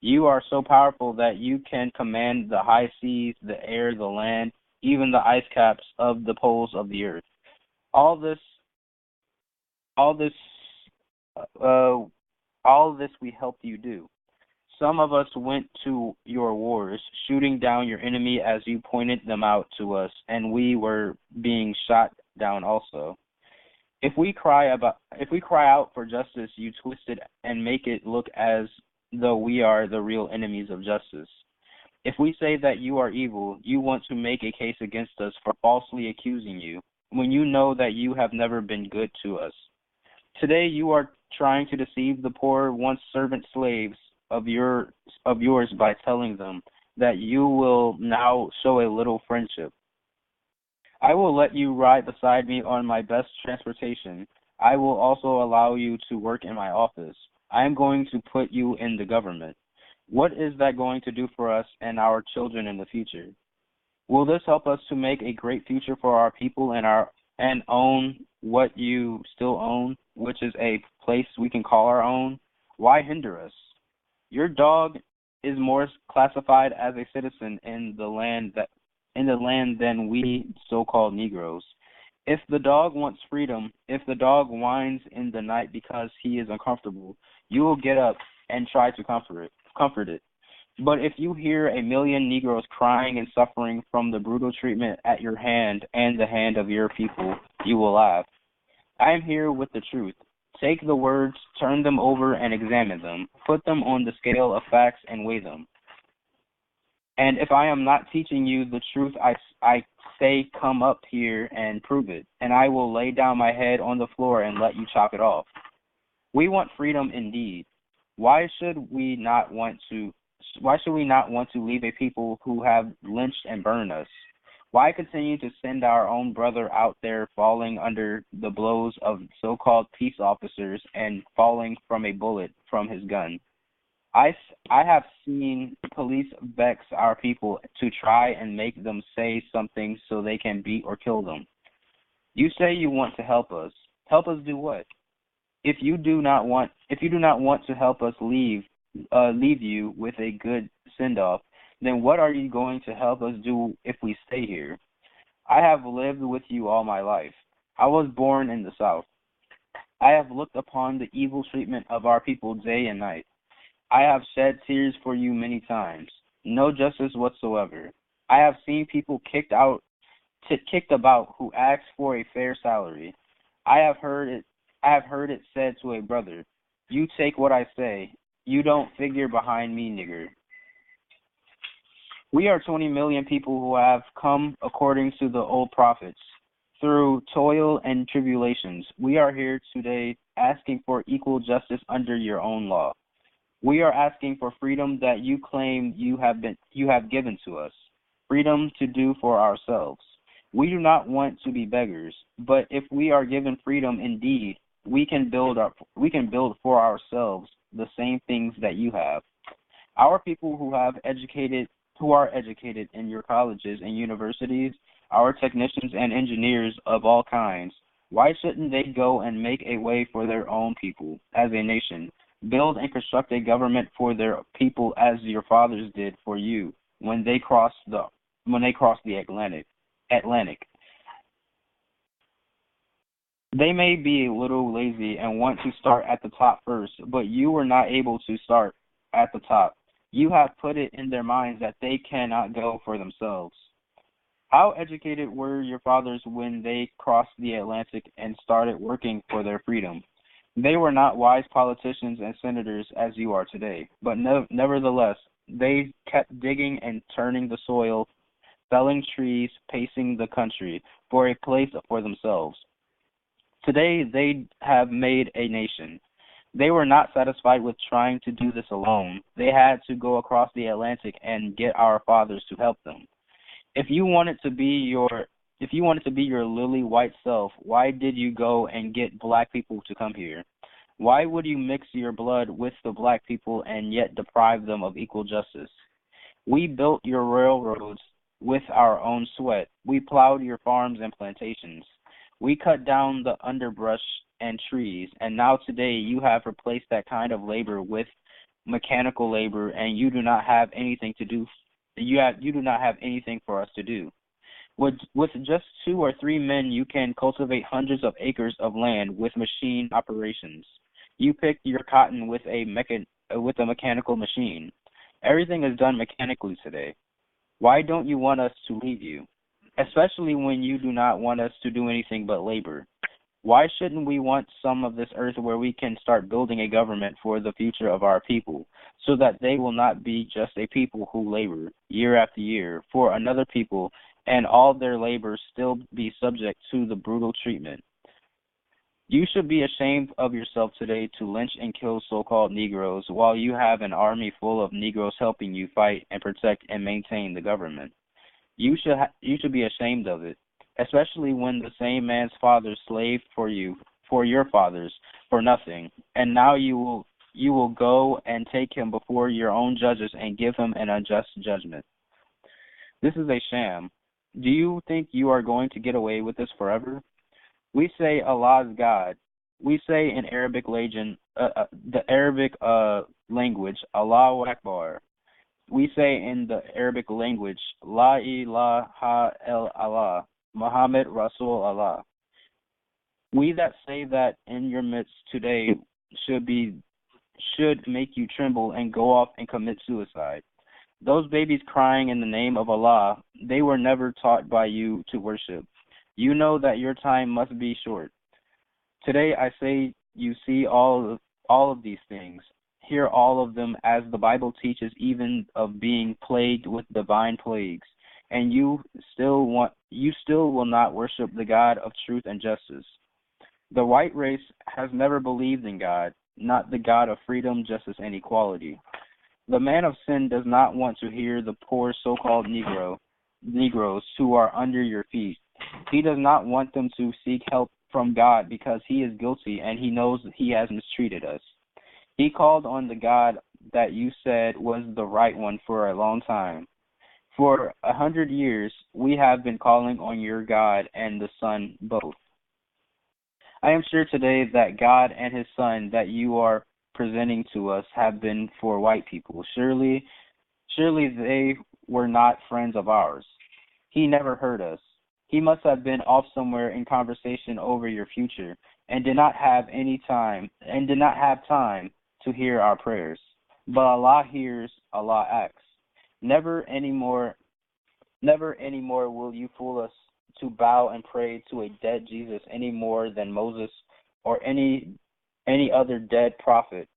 [SPEAKER 4] You are so powerful that you can command the high seas, the air, the land, even the ice caps of the poles of the earth. All this we helped you do. Some of us went to your wars, shooting down your enemy as you pointed them out to us, and we were being shot down also. If we cry out for justice, you twist it and make it look as though we are the real enemies of justice. If we say that you are evil, you want to make a case against us for falsely accusing you, when you know that you have never been good to us. Today you are trying to deceive the poor, once servant slaves of yours by telling them that you will now show a little friendship. I will let you ride beside me on my best transportation. I will also allow you to work in my office. I am going to put you in the government. What is that going to do for us and our children in the future? Will this help us to make a great future for our people and own what you still own, which is a place we can call our own? Why hinder us? Your dog is more classified as a citizen in the land than we so-called Negroes. If the dog wants freedom, if the dog whines in the night because he is uncomfortable, you will get up and try to comfort it. But if you hear a million Negroes crying and suffering from the brutal treatment at your hand and the hand of your people, you will laugh. I am here with the truth. Take the words, turn them over and examine them. Put them on the scale of facts and weigh them. And if I am not teaching you the truth, I say come up here and prove it, and I will lay down my head on the floor and let you chop it off. We want freedom indeed. Why should we not want to leave a people who have lynched and burned us? Why continue to send our own brother out there falling under the blows of so-called peace officers and falling from a bullet from his gun? I have seen police vex our people to try and make them say something so they can beat or kill them. You say you want to help us. Help us do what? If you do not want to help us leave you with a good send-off, then what are you going to help us do if we stay here? I have lived with you all my life. I was born in the South. I have looked upon the evil treatment of our people day and night. I have shed tears for you many times. No justice whatsoever. I have seen people kicked about who ask for a fair salary. I have heard it said to a brother, "You take what I say. You don't figure behind me, nigger." We are 20 million people who have come according to the old prophets, through toil and tribulations. We are here today asking for equal justice under your own law. We are asking for freedom that you claim you have given to us, freedom to do for ourselves. We do not want to be beggars, but if we are given freedom indeed, we can build for ourselves the same things that you have. Our people who are educated in your colleges and universities, our technicians and engineers of all kinds, why shouldn't they go and make a way for their own people as a nation? Build and construct a government for their people as your fathers did for you when they crossed the Atlantic. They may be a little lazy and want to start at the top first, but you were not able to start at the top. You have put it in their minds that they cannot go for themselves. How educated were your fathers when they crossed the Atlantic and started working for their freedom? They were not wise politicians and senators as you are today, but nevertheless, they kept digging and turning the soil, felling trees, pacing the country for a place for themselves. Today, they have made a nation. They were not satisfied with trying to do this alone. They had to go across the Atlantic and get our fathers to help them. If you wanted to be your lily white self, why did you go and get black people to come here? Why would you mix your blood with the black people and yet deprive them of equal justice? We built your railroads with our own sweat. We plowed your farms and plantations. We cut down the underbrush and trees, and now today you have replaced that kind of labor with mechanical labor, and you do not have anything to do. You do not have anything for us to do. With just 2 or 3 men, you can cultivate hundreds of acres of land with machine operations. You pick your cotton with a mechanical machine. Everything is done mechanically today. Why don't you want us to leave you? Especially when you do not want us to do anything but labor. Why shouldn't we want some of this earth where we can start building a government for the future of our people, so that they will not be just a people who labor year after year for another people, and all their labor still be subject to the brutal treatment? You should be ashamed of yourself today to lynch and kill so-called Negroes while you have an army full of Negroes helping you fight and protect and maintain the government. You should be ashamed of it, especially when the same man's father slaved for your fathers, for nothing, and now you will go and take him before your own judges and give him an unjust judgment. This is a sham. Do you think you are going to get away with this forever? We say Allah is God. We say in the Arabic language, Allahu Akbar. We say in the Arabic language, La ilaha illallah, Muhammad Rasul Allah. We that say that in your midst today should make you tremble and go off and commit suicide. Those babies crying in the name of Allah, they were never taught by you to worship. You know that your time must be short. Today I say you see all of these things. Hear all of them, as the Bible teaches, even of being plagued with divine plagues, and you still will not worship the God of truth and justice. The white race has never believed in God, not the God of freedom, justice, and equality. The man of sin does not want to hear the poor so-called Negroes who are under your feet. He does not want them to seek help from God because he is guilty and he knows he has mistreated us. He called on the God that you said was the right one for a long time. For 100 years, we have been calling on your God and the Son both. I am sure today that God and his Son that you are presenting to us have been for white people. Surely they were not friends of ours. He never heard us. He must have been off somewhere in conversation over your future and did not have time to hear our prayers. But Allah hears, Allah acts. Never anymore will you fool us to bow and pray to a dead Jesus any more than Moses or any other dead prophet,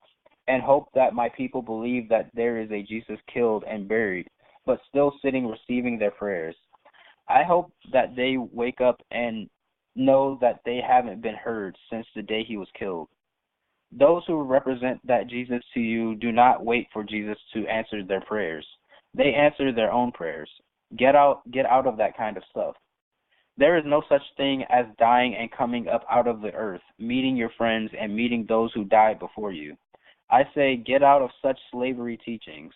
[SPEAKER 4] and hope that my people believe that there is a Jesus killed and buried, but still sitting receiving their prayers. I hope that they wake up and know that they haven't been heard since the day he was killed. Those who represent that Jesus to you do not wait for Jesus to answer their prayers. They answer their own prayers. Get out of that kind of stuff. There is no such thing as dying and coming up out of the earth, meeting your friends and meeting those who died before you. I say, get out of such slavery teachings.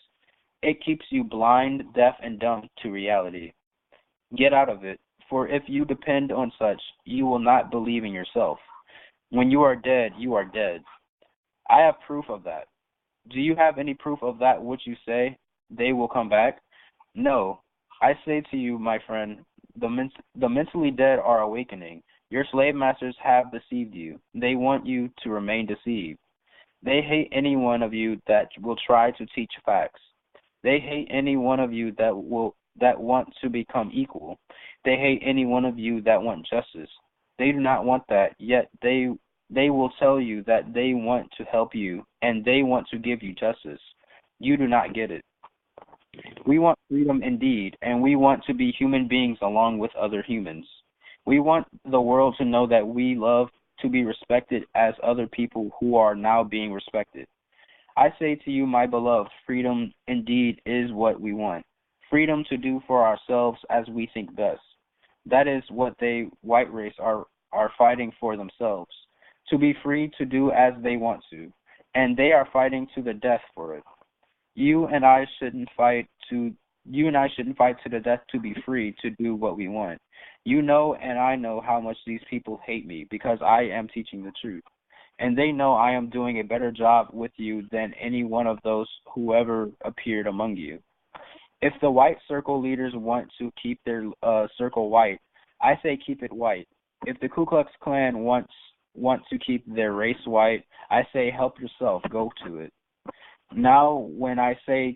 [SPEAKER 4] It keeps you blind, deaf, and dumb to reality. Get out of it, for if you depend on such, you will not believe in yourself. When you are dead, you are dead. I have proof of that. Do you have any proof of that which you say, they will come back? No. I say to you, my friend, the mentally dead are awakening. Your slave masters have deceived you. They want you to remain deceived. They hate any one of you that will try to teach facts. They hate any one of you that want to become equal. They hate any one of you that want justice. They do not want that, yet they will tell you that they want to help you and they want to give you justice. You do not get it. We want freedom indeed, and we want to be human beings along with other humans. We want the world to know that we love to be respected as other people who are now being respected. I say to you, my beloved, freedom indeed is what we want. Freedom to do for ourselves as we think best. That is what they, white race, are fighting for themselves, to be free to do as they want to, and they are fighting to the death for it. You and I shouldn't fight to the death to be free to do what we want. You know and I know how much these people hate me because I am teaching the truth. And they know I am doing a better job with you than any one of those who ever appeared among you. If the white circle leaders want to keep their circle white, I say keep it white. If the Ku Klux Klan want to keep their race white, I say help yourself, go to it. Now, when I say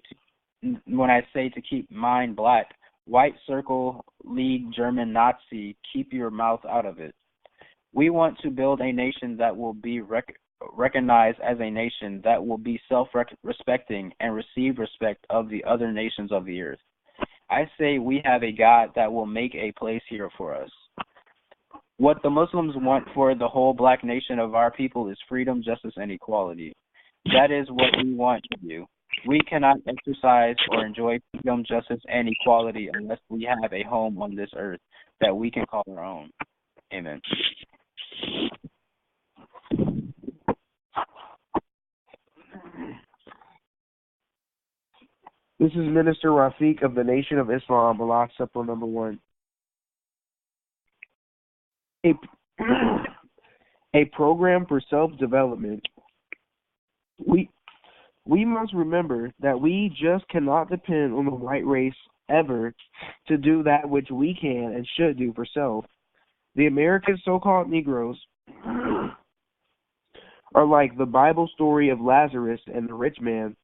[SPEAKER 4] to keep mine black, white circle, League, German, Nazi, keep your mouth out of it. We want to build a nation that will be recognized as a nation that will be self-respecting and receive respect of the other nations of the earth. I say we have a God that will make a place here for us. What the Muslims want for the whole black nation of our people is freedom, justice, and equality. That is what we want to do. We cannot exercise or enjoy freedom, justice, and equality unless we have a home on this earth that we can call our own. Amen.
[SPEAKER 2] This is Minister Rafiq of the Nation of Islam, Allah Supper number 1. A program for self-development. We must remember that we just cannot depend on the white race ever to do that which we can and should do for self. The American so-called Negroes are like the Bible story of Lazarus and the rich man,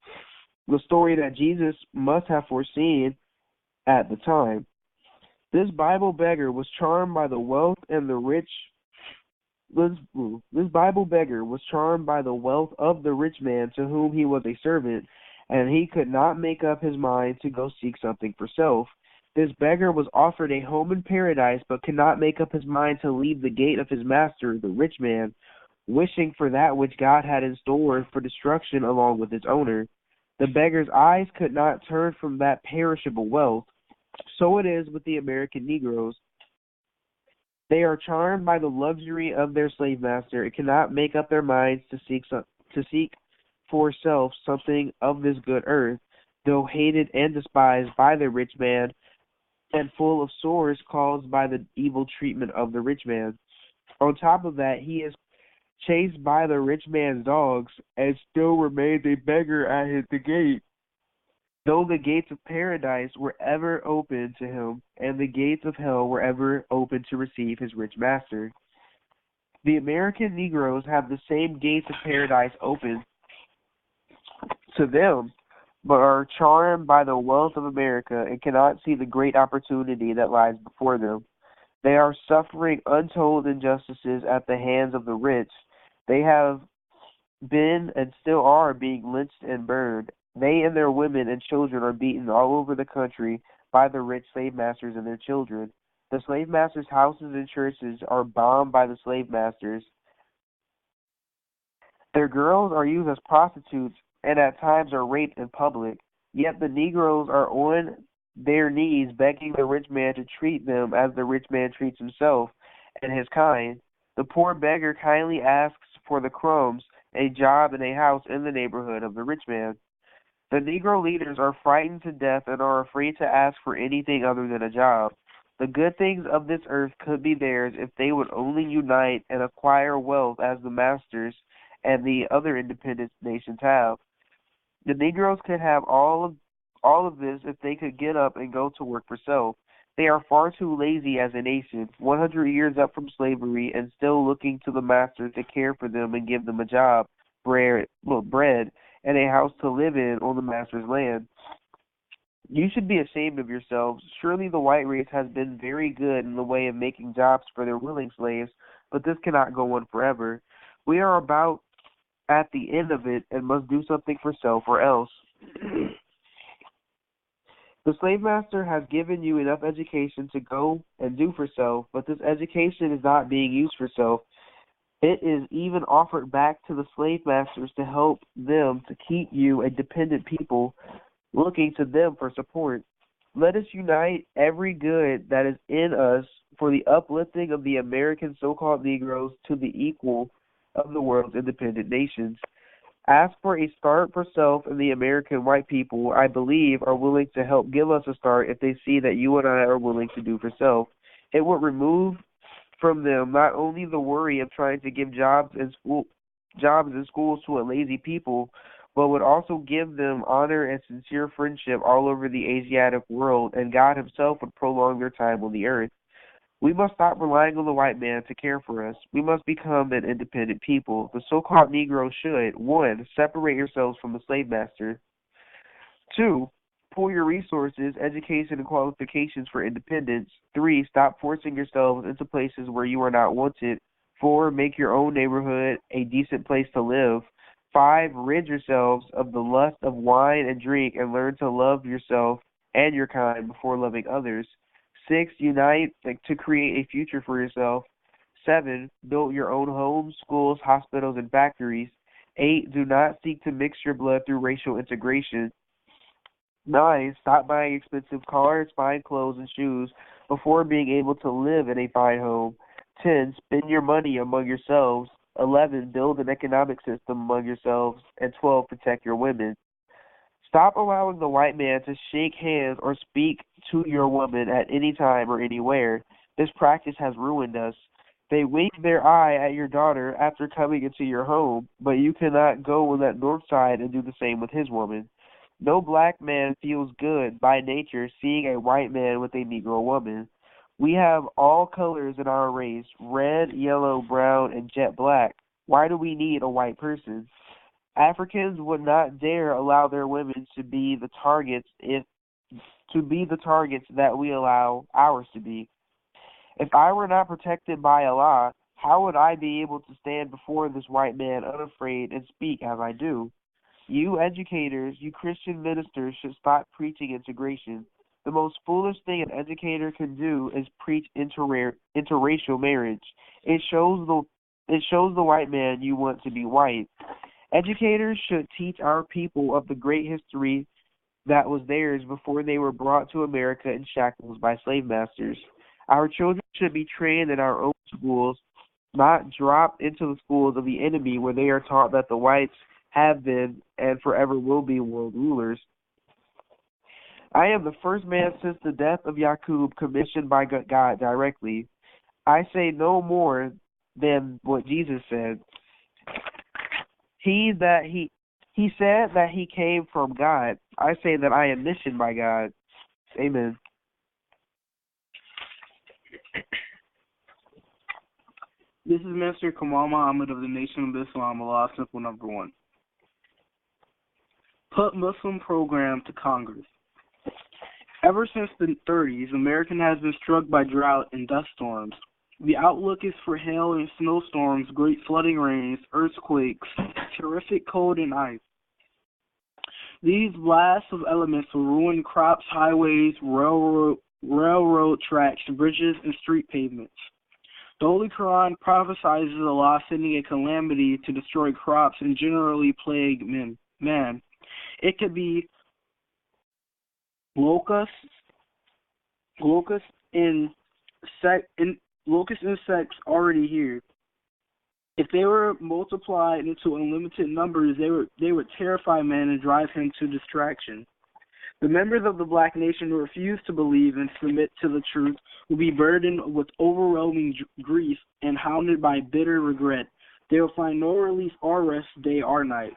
[SPEAKER 2] the story that Jesus must have foreseen at the time. This Bible beggar was charmed by the wealth and the rich. This Bible beggar was charmed by the wealth of the rich man to whom he was a servant, and he could not make up his mind to go seek something for self. This beggar was offered a home in paradise, but could not make up his mind to leave the gate of his master, the rich man, wishing for that which God had in store for destruction along with its owner. The beggar's eyes could not turn from that perishable wealth. So it is with the American Negroes. They are charmed by the luxury of their slave master and cannot make up their minds to seek for self something of this good earth, though hated and despised by the rich man and full of sores caused by the evil treatment of the rich man. On top of that, he is chased by the rich man's dogs and still remains a beggar at the gate, though the gates of paradise were ever open to him, and the gates of hell were ever open to receive his rich master. The American Negroes have the same gates of paradise open to them, but are charmed by the wealth of America and cannot see the great opportunity that lies before them. They are suffering untold injustices at the hands of the rich. They have been and still are being lynched and burned. They and their women and children are beaten all over the country by the rich slave masters and their children. The slave masters' houses and churches are bombed by the slave masters. Their girls are used as prostitutes and at times are raped in public. Yet the Negroes are on their knees begging the rich man to treat them as the rich man treats himself and his kind. The poor beggar kindly asks for the crumbs, a job, and a house in the neighborhood of the rich man. The Negro leaders are frightened to death and are afraid to ask for anything other than a job. The good things of this earth could be theirs if they would only unite and acquire wealth as the masters and the other independent nations have. The Negroes could have all of this if they could get up and go to work for self. They are far too lazy as a nation, 100 years up from slavery, and still looking to the masters to care for them and give them a job, bread, and a house to live in on the master's land. You should be ashamed of yourselves. Surely the white race has been very good in the way of making jobs for their willing slaves, but this cannot go on forever. We are about at the end of it and must do something for self or else. The slave master has given you enough education to go and do for self, but this education is not being used for self. It is even offered back to the slave masters to help them to keep you a dependent people, looking to them for support. Let us unite every good that is in us for the uplifting of the American so-called Negroes to the equal of the world's independent nations. Ask for a start for self, and the American white people, I believe, are willing to help give us a start if they see that you and I are willing to do for self. It would remove from them not only the worry of trying to give jobs in schools to a lazy people, but would also give them honor and sincere friendship all over the Asiatic world, and God himself would prolong their time on the earth. We must stop relying on the white man to care for us. We must become an independent people. The so-called Negro should, 1, separate yourselves from the slave master. 2, pool your resources, education, and qualifications for independence. 3, stop forcing yourselves into places where you are not wanted. 4, make your own neighborhood a decent place to live. 5, rid yourselves of the lust of wine and drink and learn to love yourself and your kind before loving others. 6, unite to create a future for yourself. 7, build your own homes, schools, hospitals, and factories. 8, do not seek to mix your blood through racial integration. 9, stop buying expensive cars, fine clothes, and shoes before being able to live in a fine home. 10, spend your money among yourselves. 11, build an economic system among yourselves. And 12, protect your women. Stop allowing the white man to shake hands or speak to your woman at any time or anywhere. This practice has ruined us. They wink their eye at your daughter after coming into your home, but you cannot go on that north side and do the same with his woman. No black man feels good by nature seeing a white man with a Negro woman. We have all colors in our race, red, yellow, brown, and jet black. Why do we need a white person? Africans would not dare allow their women to be the targets that we allow ours to be. If I were not protected by Allah, how would I be able to stand before this white man unafraid and speak as I do? You educators, you Christian ministers should stop preaching integration. The most foolish thing an educator can do is preach interracial marriage. It shows the white man you want to be white. Educators should teach our people of the great history that was theirs before they were brought to America in shackles by slave masters. Our children should be trained in our own schools, not dropped into the schools of the enemy where they are taught that the whites have been and forever will be world rulers. I am the first man since the death of Yaqub commissioned by God directly. I say no more than what Jesus said. He said that he came from God. I say that I am missioned by God. Amen.
[SPEAKER 5] This is Mr. Kamal Muhammad of the Nation of Islam, Allah Simple Number 1. Put Muslim program to Congress. Ever since the 30s, America has been struck by drought and dust storms. The outlook is for hail and snowstorms, great flooding rains, earthquakes, terrific cold and ice. These blasts of elements will ruin crops, highways, railroad tracks, bridges, and street pavements. The Holy Quran prophesies Allah sending a calamity to destroy crops and generally plague man. It could be locusts insects already here. If they were multiplied into unlimited numbers, they would terrify man and drive him to distraction. The members of the black nation who refuse to believe and submit to the truth will be burdened with overwhelming grief and hounded by bitter regret. They will find no relief or rest day or night.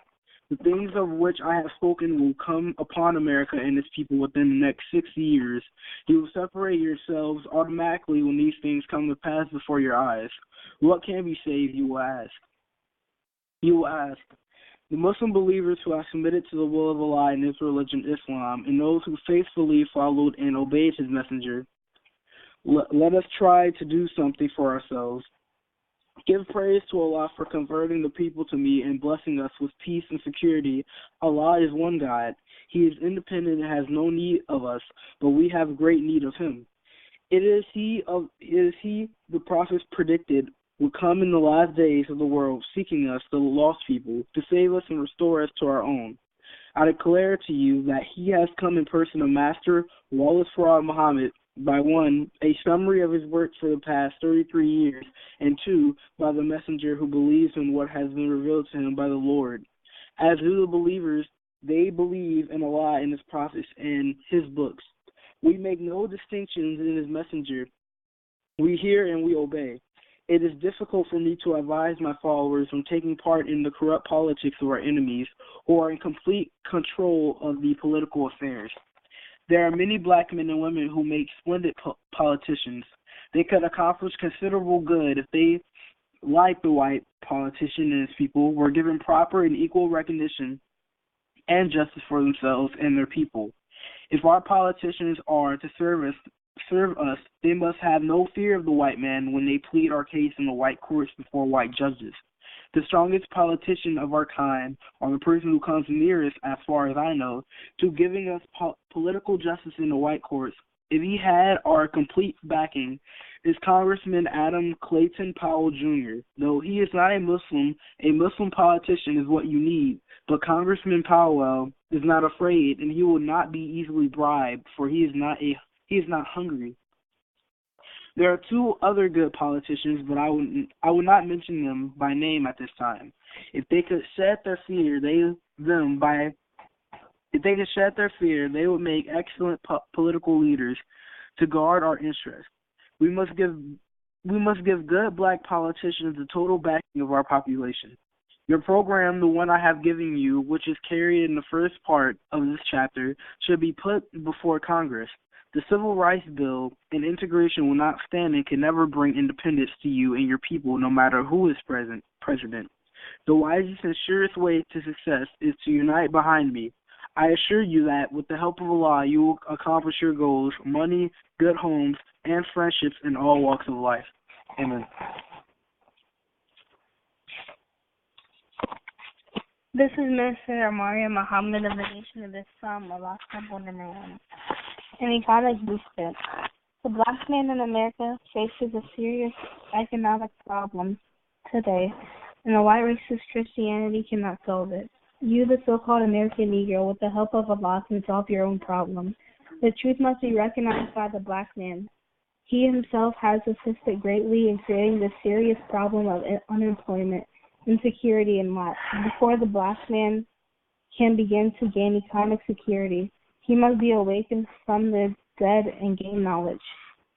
[SPEAKER 5] The things of which I have spoken will come upon America and its people within the next 60 years. You will separate yourselves automatically when these things come to pass before your eyes. What can be saved, you will ask. The Muslim believers who have submitted to the will of Allah in His religion, Islam, and those who faithfully followed and obeyed His messenger, let us try to do something for ourselves. Give praise to Allah for converting the people to me and blessing us with peace and security. Allah is one God. He is independent and has no need of us, but we have great need of Him. It is He the prophets predicted would come in the last days of the world, seeking us, the lost people, to save us and restore us to our own. I declare to you that He has come in person of Master Wallace Farad Muhammad, by 1, a summary of his work for the past 33 years, and 2, by the messenger who believes in what has been revealed to him by the Lord. As do the believers, they believe in Allah and His prophets and His books. We make no distinctions in His messenger. We hear and we obey. It is difficult for me to advise my followers from taking part in the corrupt politics of our enemies, who are in complete control of the political affairs. There are many black men and women who make splendid politicians. They could accomplish considerable good if they, like the white politician and his people, were given proper and equal recognition and justice for themselves and their people. If our politicians are to serve us, they must have no fear of the white man when they plead our case in the white courts before white judges. The strongest politician of our kind, or the person who comes nearest, as far as I know, to giving us political justice in the white courts, if he had our complete backing, is Congressman Adam Clayton Powell Jr. Though he is not a Muslim politician is what you need. But Congressman Powell is not afraid, and he will not be easily bribed, for he is not hungry. There are 2 other good politicians, but I would not mention them by name at this time. If they could shed their fear, they would make excellent political leaders to guard our interests. We must give good black politicians the total backing of our population. Your program, the one I have given you, which is carried in the first part of this chapter, should be put before Congress. The Civil Rights Bill and integration will not stand and can never bring independence to you and your people, no matter who is president. The wisest and surest way to success is to unite behind me. I assure you that with the help of Allah, you will accomplish your goals, money, good homes, and friendships in all walks of life. Amen.
[SPEAKER 3] This is Minister Amaria Muhammad of the Nation of Islam, Allah number 1. An economic boostment. The black man in America faces a serious economic problem today, and the white racist Christianity cannot solve it. You, the so-called American Negro, with the help of Allah, can solve your own problem. The truth must be recognized by the black man. He himself has assisted greatly in creating the serious problem of unemployment, insecurity, and lack. Before the black man can begin to gain economic security, he must be awakened from the dead and gain knowledge,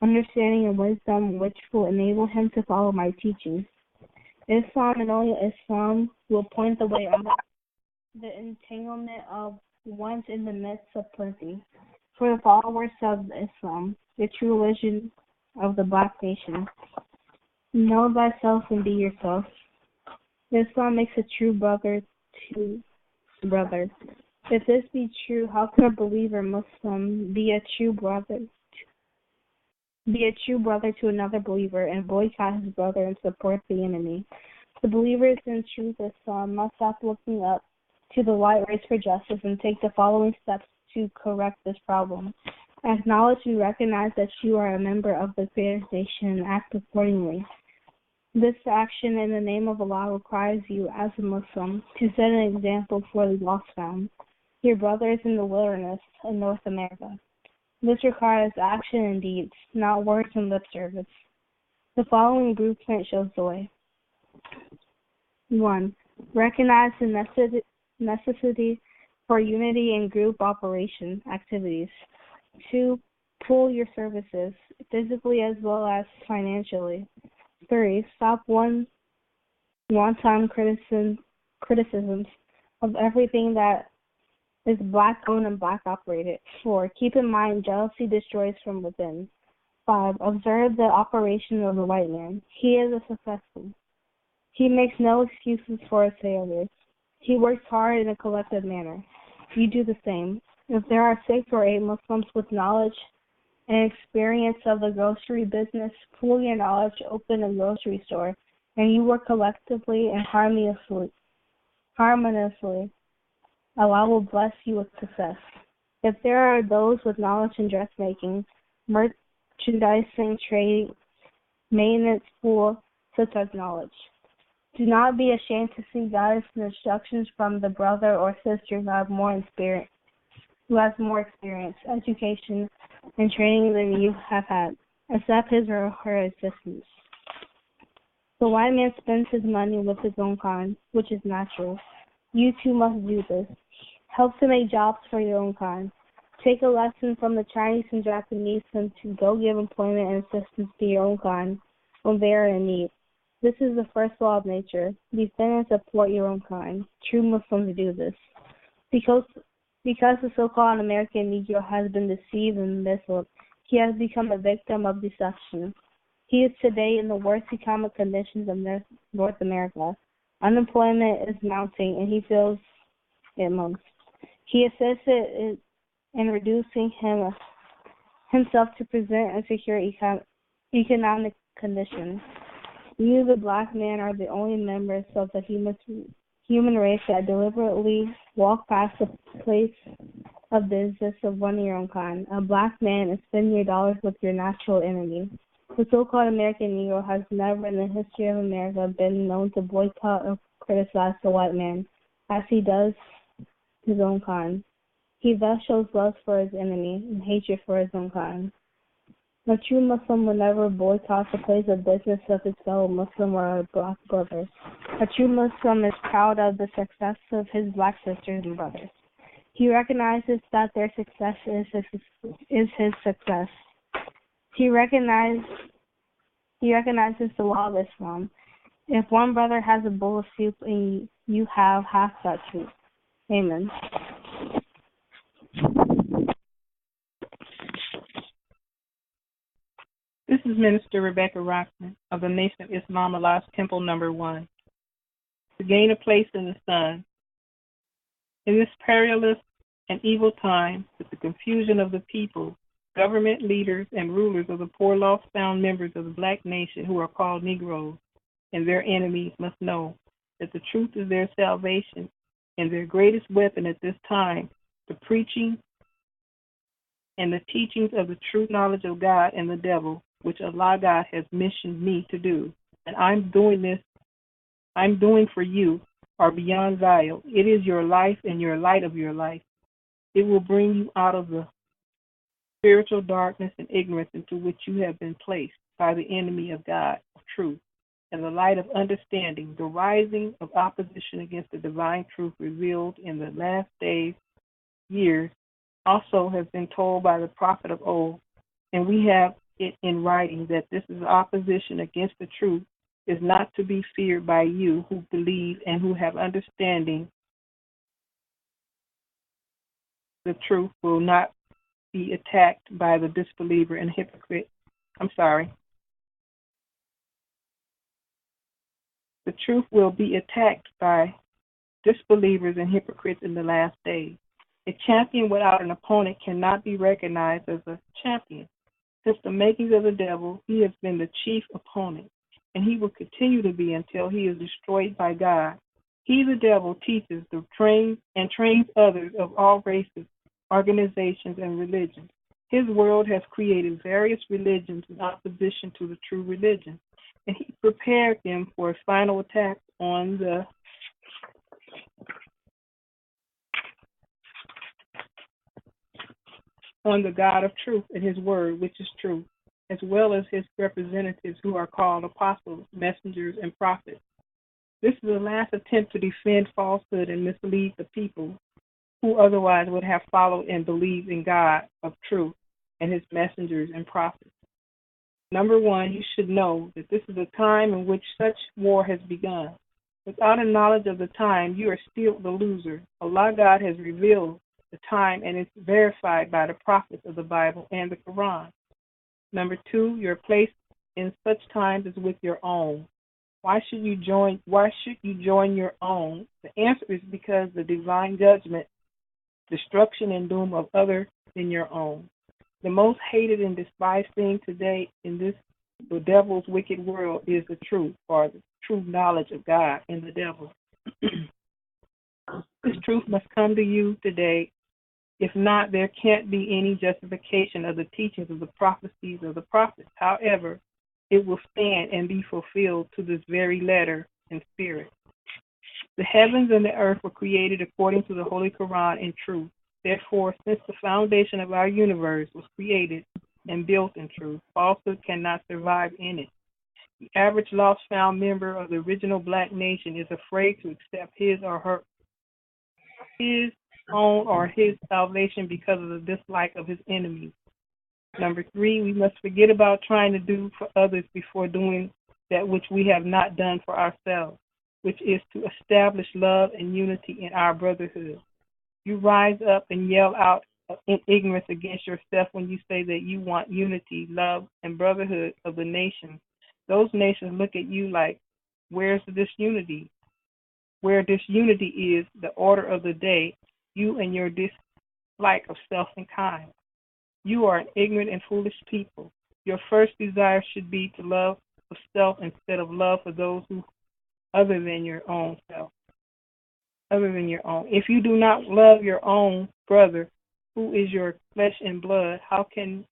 [SPEAKER 3] understanding, and wisdom which will enable him to follow my teachings. Islam and only Islam will point the way out of the entanglement of once in the midst of plenty. For the followers of Islam, the true religion of the black nation, know thyself and be yourself. Islam makes a true brother to brother. If this be true, how can a believer Muslim be a true brother to another believer and boycott his brother and support the enemy? The believers in truth Islam must stop looking up to the white race for justice and take the following steps to correct this problem. Acknowledge and recognize that you are a member of the Creator's nation and act accordingly. This action in the name of Allah requires you, as a Muslim, to set an example for the lost found, your brothers in the wilderness in North America. This requires action and deeds, not words and lip service. The following blueprint shows the way. 1. Recognize the necessity for unity in group operation activities. 2. Pool your services, physically as well as financially. 3. Stop one-time criticisms of everything that is black-owned and black-operated. 4. Keep in mind jealousy destroys from within. 5. Observe the operation of the white man. He is a successful. He makes no excuses for his failures. He works hard in a collective manner. You do the same. If there are 6 or 8 Muslims with knowledge and experience of the grocery business, pool your knowledge, open a grocery store, and you work collectively and harmoniously. Allah will bless you with success. If there are those with knowledge in dressmaking, merchandising, trading, maintenance, pool, such as knowledge. Do not be ashamed to seek guidance and instructions from the brother or sister who has more experience, education, and training than you have had. Accept his or her assistance. The white man spends his money with his own kind, which is natural. You too must do this. Help to make jobs for your own kind. Take a lesson from the Chinese and Japanese and to go give employment and assistance to your own kind when they are in need. This is the first law of nature. Defend and support your own kind. True Muslims do this. Because the so-called American Negro has been deceived and misled, he has become a victim of deception. He is today in the worst economic conditions of North America. Unemployment is mounting, and he feels it most. He assisted in reducing himself to present and secure economic conditions. You, the black man, are the only members of the human race that deliberately walk past the place of business of one of your own kind, a black man, and spend your dollars with your natural enemy. The so-called American Negro has never in the history of America been known to boycott or criticize the white man, as he does his own kind. He thus shows love for his enemy and hatred for his own kind. A true Muslim will never boycott the place of business of his fellow Muslim or black brother. A true Muslim is proud of the success of his black sisters and brothers. He recognizes that their success is his success. He recognizes the law of Islam. If one brother has a bowl of soup and you have half that soup. Amen.
[SPEAKER 6] is Minister Rebecca Rockman of the Nation of Islam Allah's Temple Number 1. To gain a place in the sun. In this perilous and evil time, with the confusion of the people, government leaders and rulers of the poor, lost-found members of the black nation who are called Negroes and their enemies must know that the truth is their salvation and their greatest weapon at this time, the preaching and the teachings of the true knowledge of God and the devil, which Allah God has missioned me to do. And I'm doing for you are beyond vile. It is your life and your light of your life. It will bring you out of the spiritual darkness and ignorance into which you have been placed by the enemy of God, of truth, and the light of understanding, the rising of opposition against the divine truth revealed in the last days, years, also has been told by the prophet of old, and we have it in writing that this is opposition against the truth is not to be feared by you who believe and who have understanding. The truth will not be attacked by the disbeliever and hypocrite. The truth will be attacked by disbelievers and hypocrites in the last days. A champion without an opponent cannot be recognized as a champion. Since the makings of the devil, he has been the chief opponent, and he will continue to be until he is destroyed by God. He, the devil, teaches trains others of all races, organizations, and religions. His world has created various religions in opposition to the true religion, and he prepared them for a final attack on the God of truth and his word, which is true, as well as his representatives who are called apostles, messengers, and prophets. This is the last attempt to defend falsehood and mislead the people who otherwise would have followed and believed in God of truth and his messengers and prophets. Number one, you should know that this is a time in which such war has begun. Without a knowledge of the time, you are still the loser. Allah God has revealed the time, and it's verified by the prophets of the Bible and the Quran. Number two, your place in such times is with your own. Why should you join your own? The answer is because the divine judgment, destruction, and doom of other than your own. The most hated and despised thing today in the devil's wicked world is the truth, or the true knowledge of God and the devil. This truth must come to you today. If not, there can't be any justification of the teachings of the prophecies of the prophets. However, it will stand and be fulfilled to this very letter and spirit. The heavens and the earth were created according to the Holy Quran in truth. Therefore, since the foundation of our universe was created and built in truth, falsehood cannot survive in it. The average lost found member of the original black nation is afraid to accept his own or his salvation because of the dislike of his enemies. Number three, we must forget about trying to do for others before doing that which we have not done for ourselves, which is to establish love and unity in our brotherhood. You rise up and yell out in ignorance against yourself when you say that you want unity, love, and brotherhood of the nations. Those nations look at you like, where's this unity? Where this unity is the order of the day, you and your dislike of self and kind. You are an ignorant and foolish people. Your first desire should be to love of self instead of love for those who other than your own self. Other than your own. If you do not love your own brother, who is your flesh and blood, how can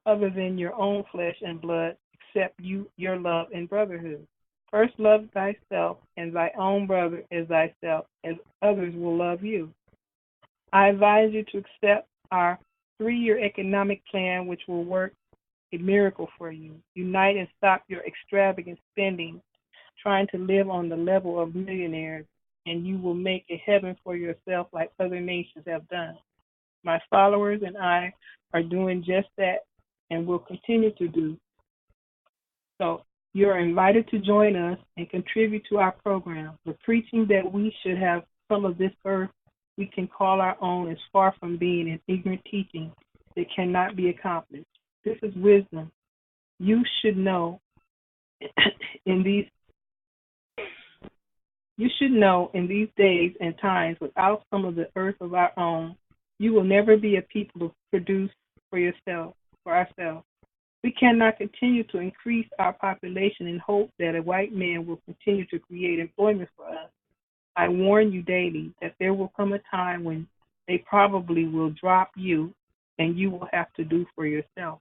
[SPEAKER 6] other than your own flesh and blood accept your love and brotherhood? First love thyself and thy own brother as thyself, as others will love you. I advise you to accept our 3-year economic plan, which will work a miracle for you. Unite and stop your extravagant spending, trying to live on the level of millionaires, and you will make a heaven for yourself like other nations have done. My followers and I are doing just that and will continue to do. So you're invited to join us and contribute to our program. The preaching that we should have some of this earth we can call our own is far from being an ignorant teaching that cannot be accomplished. This is wisdom You should know in these days and times, without some of the earth of our own, you will never be a people to produce for ourselves. We cannot continue to increase our population in hope that a white man will continue to create employment for us. I warn you daily that there will come a time when they probably will drop you and you will have to do for yourself.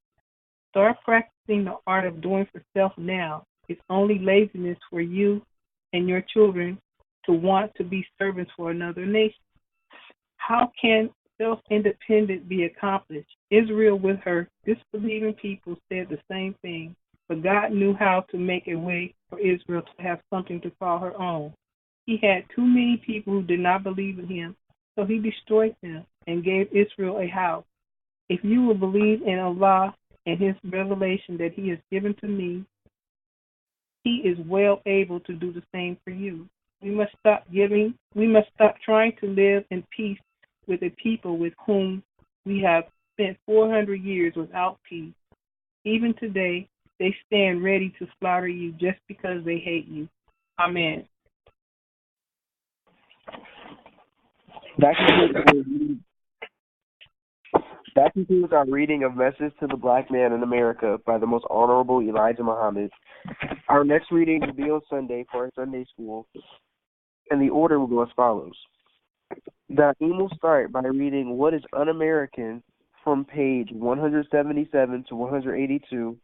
[SPEAKER 6] Start practicing the art of doing for self now. It's only laziness for you and your children to want to be servants for another nation. How can self-independence be accomplished? Israel with her disbelieving people said the same thing, but God knew how to make a way for Israel to have something to call her own. He had too many people who did not believe in him, so he destroyed them and gave Israel a house. If you will believe in Allah and his revelation that he has given to me, he is well able to do the same for you. We must stop trying to live in peace with a people with whom we have spent 400 years without peace. Even today, they stand ready to slaughter you just because they hate you. Amen.
[SPEAKER 2] That concludes our reading of Message to the Black Man in America by the Most Honorable Elijah Muhammad. Our next reading will be on Sunday for our Sunday school, and the order will go as follows. Daim will start by reading What is Un-American from page 177 to 182,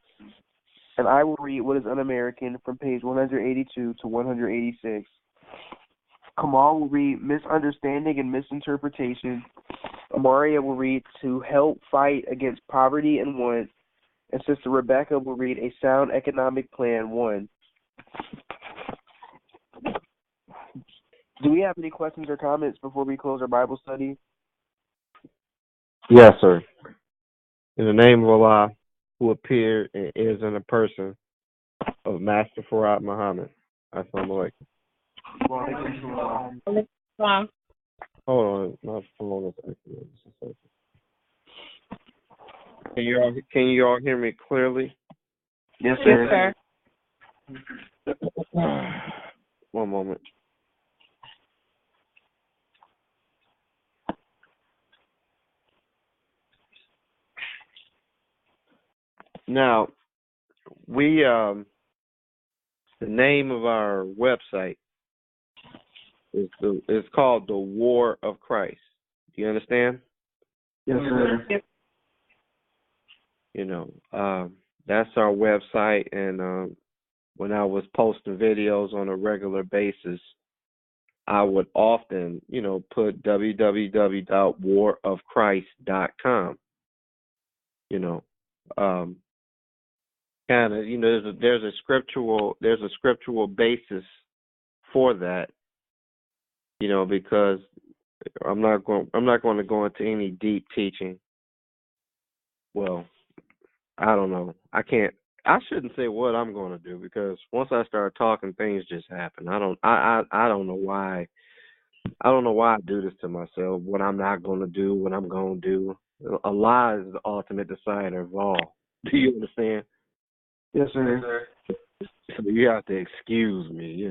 [SPEAKER 2] and I will read What is Un-American from page 182 to 186. Kamal will read Misunderstanding and Misinterpretation. Amaria will read To Help Fight Against Poverty and Want. And Sister Rebecca will read A Sound Economic Plan 1. Do we have any questions or comments before we close our Bible study?
[SPEAKER 7] Yes, sir. In the name of Allah, who appeared and is in the person of Master Farad Muhammad. Assalamu alaikum. Hold on, my phone is acting. Can you all hear me clearly?
[SPEAKER 2] Yes, sir.
[SPEAKER 6] Yes, sir.
[SPEAKER 7] One moment. Now, the name of our website is called The War of Christ. Do you understand?
[SPEAKER 2] Yes, sir.
[SPEAKER 7] That's our website, and when I was posting videos on a regular basis, I would often, put www.warofchrist.com. Kind of, there's a scriptural basis for that, because I'm not going to go into any deep teaching. Well, I don't know. I shouldn't say what I'm going to do, because once I start talking, things just happen. I don't know why. I don't know why I do this to myself. What I'm not going to do, what I'm going to do. Allah is the ultimate decider of all. Do you understand?
[SPEAKER 2] Yes, sir.
[SPEAKER 7] So you have to excuse me,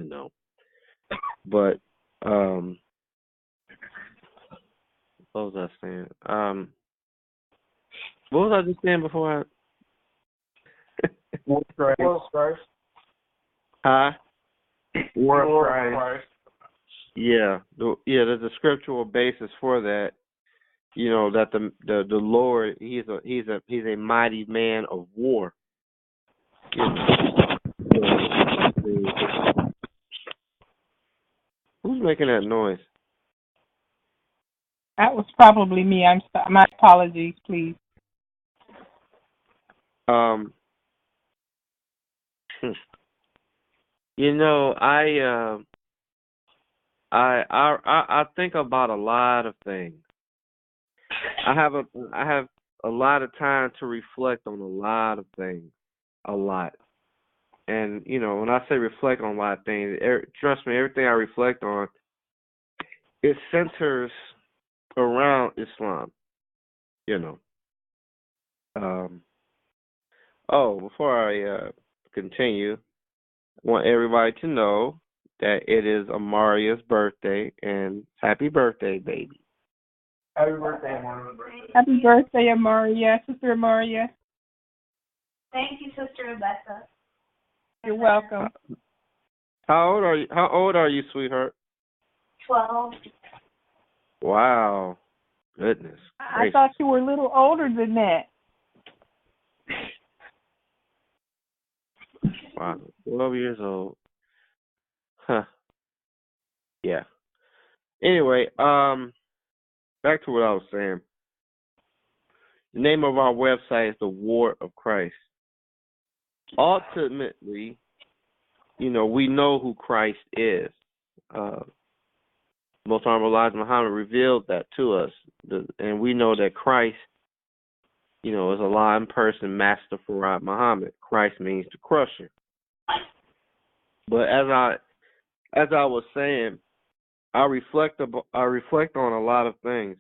[SPEAKER 7] But what was I saying? What was I just saying before
[SPEAKER 2] War of Christ.
[SPEAKER 7] Huh?
[SPEAKER 2] War of Christ.
[SPEAKER 7] Yeah. There's a scriptural basis for that. That the Lord, he's a mighty man of war. Who's making that noise?
[SPEAKER 6] That was probably me. My apologies, please.
[SPEAKER 7] I think about a lot of things. I have a lot of time to reflect on a lot of things, a lot. And when I say reflect on a lot of things, trust me, everything I reflect on, it centers around Islam. Oh, before I continue, I want everybody to know that it is Amaria's birthday, and happy birthday, baby.
[SPEAKER 5] Happy birthday, Amaria.
[SPEAKER 6] Happy birthday, Amaria, Sister Amaria.
[SPEAKER 3] Thank you, Sister Rebecca.
[SPEAKER 6] You're welcome.
[SPEAKER 7] How old are you, sweetheart?
[SPEAKER 3] 12.
[SPEAKER 7] Wow. Goodness.
[SPEAKER 6] I thought you were a little older than that.
[SPEAKER 7] Wow. 12 years old. Huh. Yeah. Anyway, back to what I was saying. The name of our website is The War of Christ. Ultimately, we know who Christ is. Most Honorable Elijah Muhammad revealed that to us, and we know that Christ, is Allah in person, Master Farad Muhammad. Christ means the crusher. But as I was saying, I reflect on a lot of things,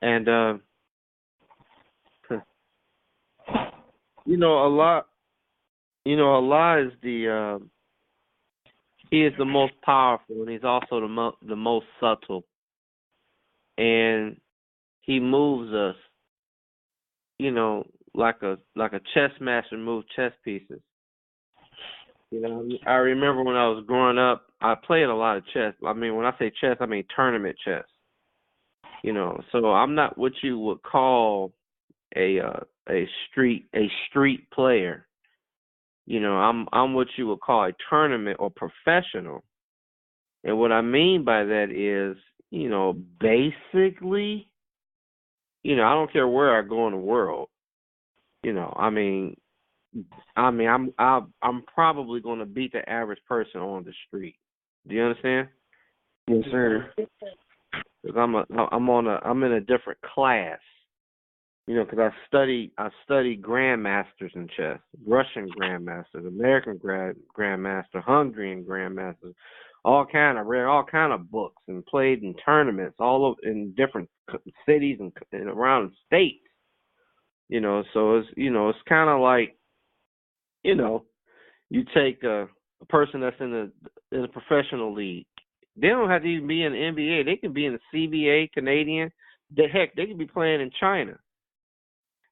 [SPEAKER 7] and Allah is He is the most powerful, and He's also the most subtle, and He moves us, like a chess master moves chess pieces. I remember when I was growing up, I played a lot of chess. I mean, when I say chess, I mean tournament chess. So I'm not what you would call a street player. I'm what you would call a tournament or professional. And what I mean by that is, basically, I don't care where I go in the world. I'm probably going to beat the average person on the street. Do you understand?
[SPEAKER 5] Yes, sir.
[SPEAKER 7] Because I'm in a different class. Because I study grandmasters in chess, Russian grandmasters, American grandmaster, Hungarian grandmasters, I read all kind of books and played in tournaments all over in different cities and around the states. So it's kind of like, you take a person that's in a professional league. They don't have to even be in the NBA. They can be in the CBA, Canadian. They can be playing in China.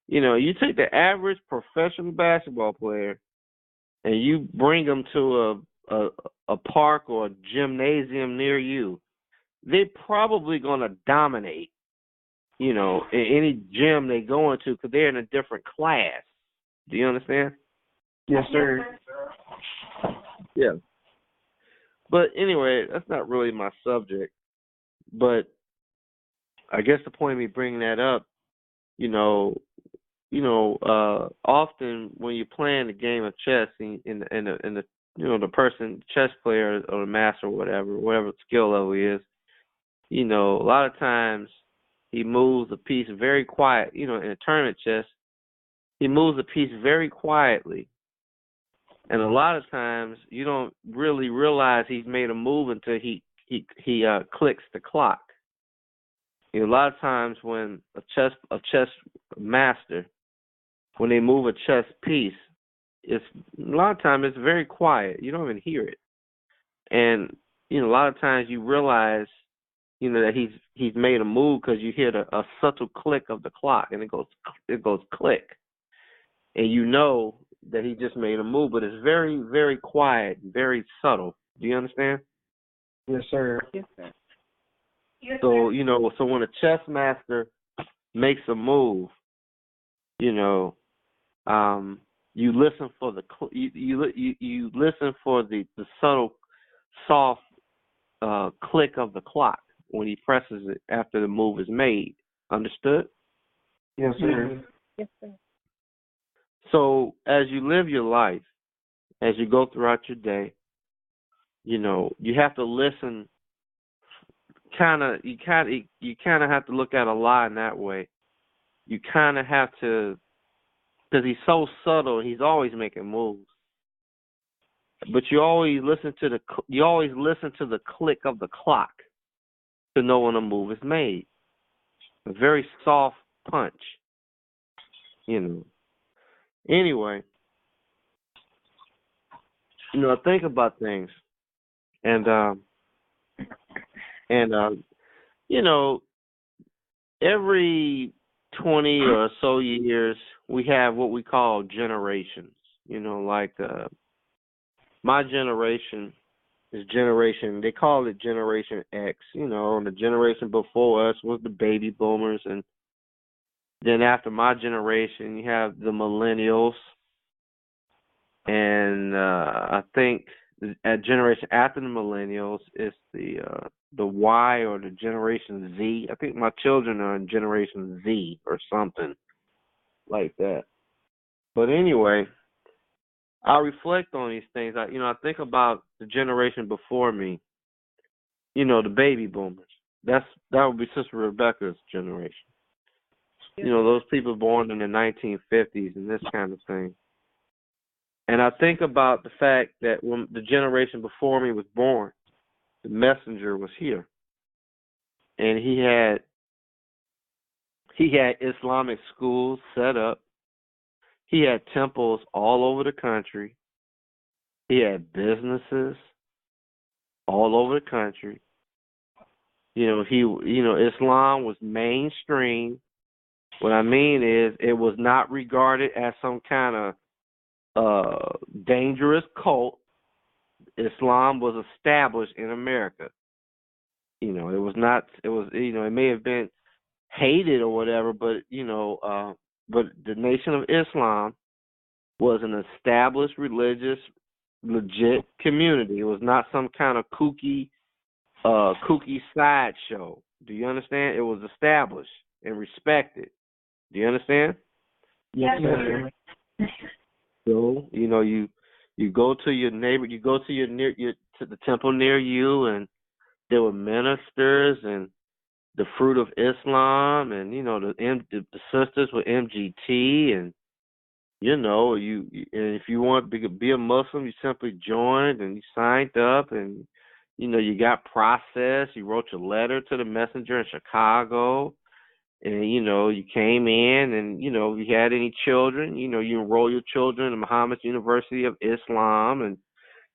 [SPEAKER 7] You take the average professional basketball player and you bring them to a park or a gymnasium near you. They're probably going to dominate, in any gym they go into because they're in a different class. Do you understand?
[SPEAKER 5] Yes, sir.
[SPEAKER 7] Yeah. But anyway, that's not really my subject. But I guess the point of me bringing that up, often when you're playing a game of chess in the the person, chess player or the master or whatever the skill level is, a lot of times he moves a piece very quiet. In a tournament chess, he moves a piece very quietly. And a lot of times you don't really realize he's made a move until he clicks the clock. A lot of times when a chess master, when they move a chess piece, a lot of times it's very quiet. You don't even hear it. And a lot of times you realize that he's made a move because you hear a subtle click of the clock, and it goes click, and that he just made a move, but it's very, very quiet, very subtle. Do you understand?
[SPEAKER 5] Yes, sir.
[SPEAKER 6] Yes, sir.
[SPEAKER 7] So so when a chess master makes a move, you listen for you listen for the subtle, soft click of the clock when he presses it after the move is made. Understood?
[SPEAKER 5] Yes, sir.
[SPEAKER 6] Yes, sir.
[SPEAKER 7] So as you live your life, as you go throughout your day, you have to listen. You kind of have to look at Allah in that way. You kind of have to, because he's so subtle. He's always making moves. But you always listen to the click of the clock to know when a move is made. A very soft punch, Anyway, I think about things, and and every 20 or so years we have what we call generations. Like my generation is generation. They call it Generation X. And the generation before us was the baby boomers, and then after my generation, you have the millennials, and I think at generation after the millennials is the Y or the Generation Z. I think my children are in Generation Z or something like that. But anyway, I reflect on these things. I think about the generation before me. The baby boomers. That would be Sister Rebecca's generation. Those people born in the 1950s and this kind of thing. And I think about the fact that when the generation before me was born, the messenger was here. And he had Islamic schools set up. He had temples all over the country. He had businesses all over the country. Islam was mainstream. What I mean is it was not regarded as some kind of dangerous cult. Islam was established in America. It was not. It was. It may have been hated or whatever, but but the Nation of Islam was an established religious, legit community. It was not some kind of kooky sideshow. Do you understand? It was established and respected. Do you understand?
[SPEAKER 3] Yes,
[SPEAKER 5] sir.
[SPEAKER 7] So you go to your neighbor, you go to to the temple near you, and there were ministers and the Fruit of Islam, and the sisters with MGT, and and if you want to be a Muslim, you simply joined and you signed up, and you got processed. You wrote your letter to the messenger in Chicago. And, you came in and, if you had any children, you enroll your children in Muhammad's University of Islam. And,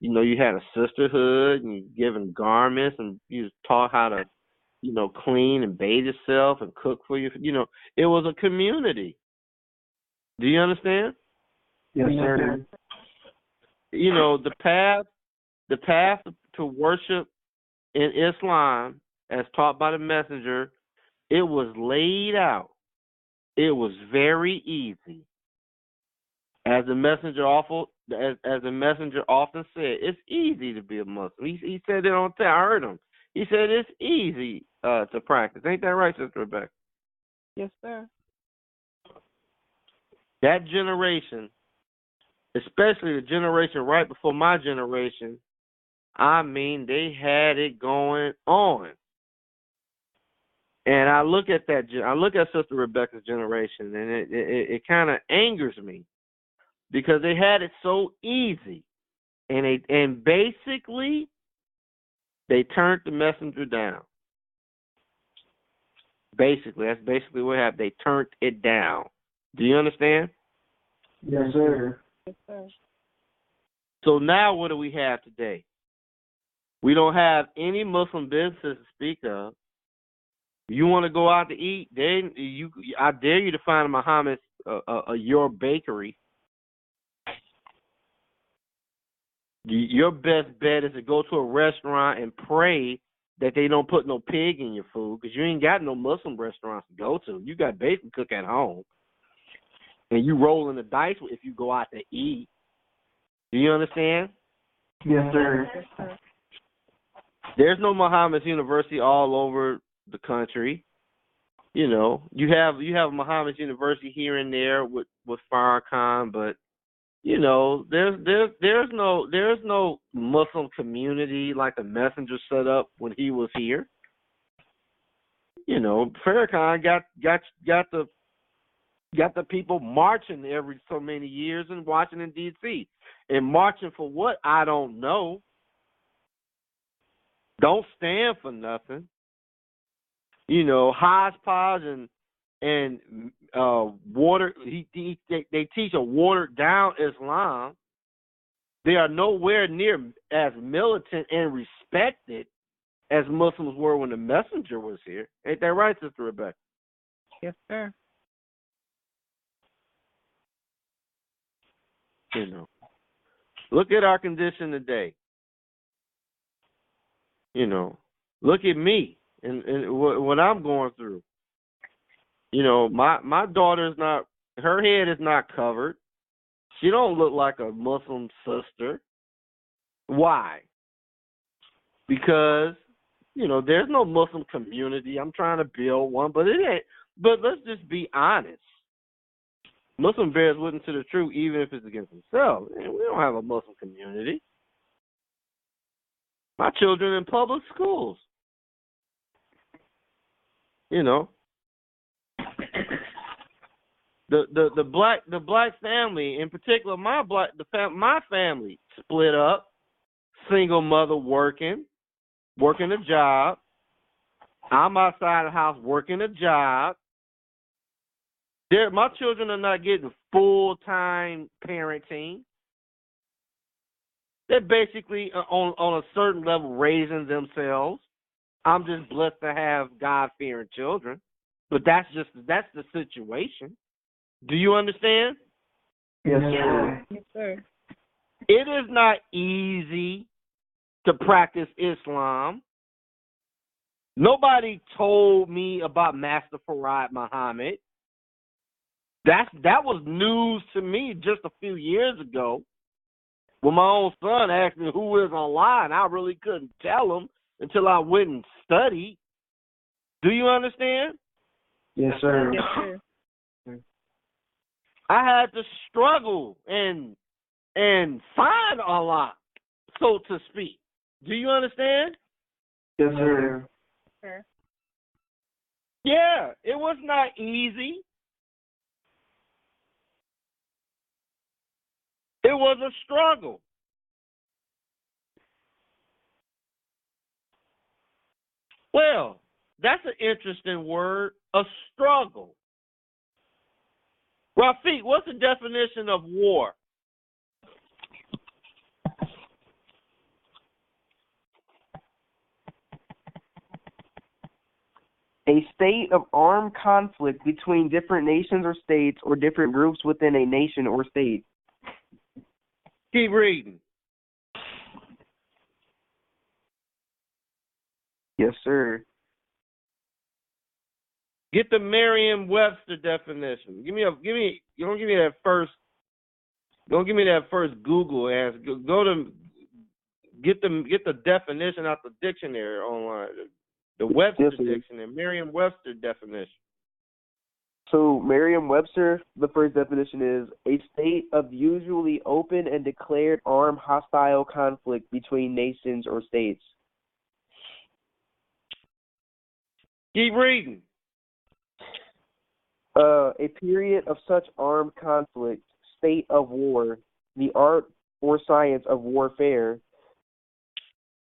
[SPEAKER 7] you had a sisterhood and you given garments and you was taught how to, clean and bathe yourself and cook for you. It was a community. Do you understand?
[SPEAKER 5] Yes, sir.
[SPEAKER 7] The path to worship in Islam as taught by the messenger, it was laid out. It was very easy. As the messenger often said, it's easy to be a Muslim. He said it on time. I heard him. He said it's easy to practice. Ain't that right, Sister Rebecca?
[SPEAKER 6] Yes, sir.
[SPEAKER 7] That generation, especially the generation right before my generation, they had it going on. And I look at Sister Rebecca's generation, and it kind of angers me because they had it so easy, and basically they turned the messenger down. Basically, that's basically what happened. They turned it down. Do you understand?
[SPEAKER 5] Yes, sir.
[SPEAKER 6] Yes, sir.
[SPEAKER 7] So now what do we have today? We don't have any Muslim businesses to speak of. You want to go out to eat? I dare you to find a Muhammad's your bakery. Your best bet is to go to a restaurant and pray that they don't put no pig in your food, because you ain't got no Muslim restaurants to go to. You got basic cook at home, and you rolling the dice if you go out to eat. Do you understand?
[SPEAKER 5] Yes, sir.
[SPEAKER 6] Yes, sir.
[SPEAKER 7] There's no Muhammad's University all over the country. You have Muhammad's University here and there with Farrakhan, but there's no Muslim community like the messenger set up when he was here. Farrakhan got the people marching every so many years in Washington D.C. and marching for what? I don't know. Don't stand for nothing. Hodgepodge and they teach a watered down Islam. They are nowhere near as militant and respected as Muslims were when the messenger was here. Ain't that right, Sister Rebecca?
[SPEAKER 6] Yes, sir.
[SPEAKER 7] You know, look at our condition today. You know, look at me and what I'm going through. You know, my daughter's not, her head is not covered. She don't look like a Muslim sister. Why? Because, you know, there's no Muslim community. I'm trying to build one, but it ain't. But let's just be honest. Muslim bears witness to the truth, even if it's against themselves. We don't have a Muslim community. My children in public schools. You know, the black family, in particular, my family split up. Single mother working a job. I'm outside the house working a job. My children are not getting full-time parenting. They're basically on a certain level raising themselves. I'm just blessed to have God-fearing children. But that's the situation. Do you understand?
[SPEAKER 5] Yes, sir.
[SPEAKER 6] Yes, sir.
[SPEAKER 7] It is not easy to practice Islam. Nobody told me about Master Farad Muhammad. That was news to me just a few years ago. When my own son asked me who is Allah, and I really couldn't tell him until I went and studied. Do you understand?
[SPEAKER 5] Yes, sir.
[SPEAKER 6] Yes, sir.
[SPEAKER 7] I had to struggle and find Allah, so to speak. Do you understand?
[SPEAKER 5] Yes, sir.
[SPEAKER 6] Sir.
[SPEAKER 7] Yeah, it was not easy. It was a struggle. Well, that's an interesting word, a struggle. Rafiq, what's the definition of war?
[SPEAKER 2] A state of armed conflict between different nations or states or different groups within a nation or state.
[SPEAKER 7] Keep reading.
[SPEAKER 2] Yes, sir.
[SPEAKER 7] Get the Merriam-Webster definition. Don't give me that first Google answer. Go to get the definition out the dictionary online. The Webster dictionary, Merriam-Webster definition.
[SPEAKER 2] So Merriam-Webster, the first definition is a state of usually open and declared armed hostile conflict between nations or states.
[SPEAKER 7] Keep reading.
[SPEAKER 2] A period of such armed conflict, state of war, the art or science of warfare,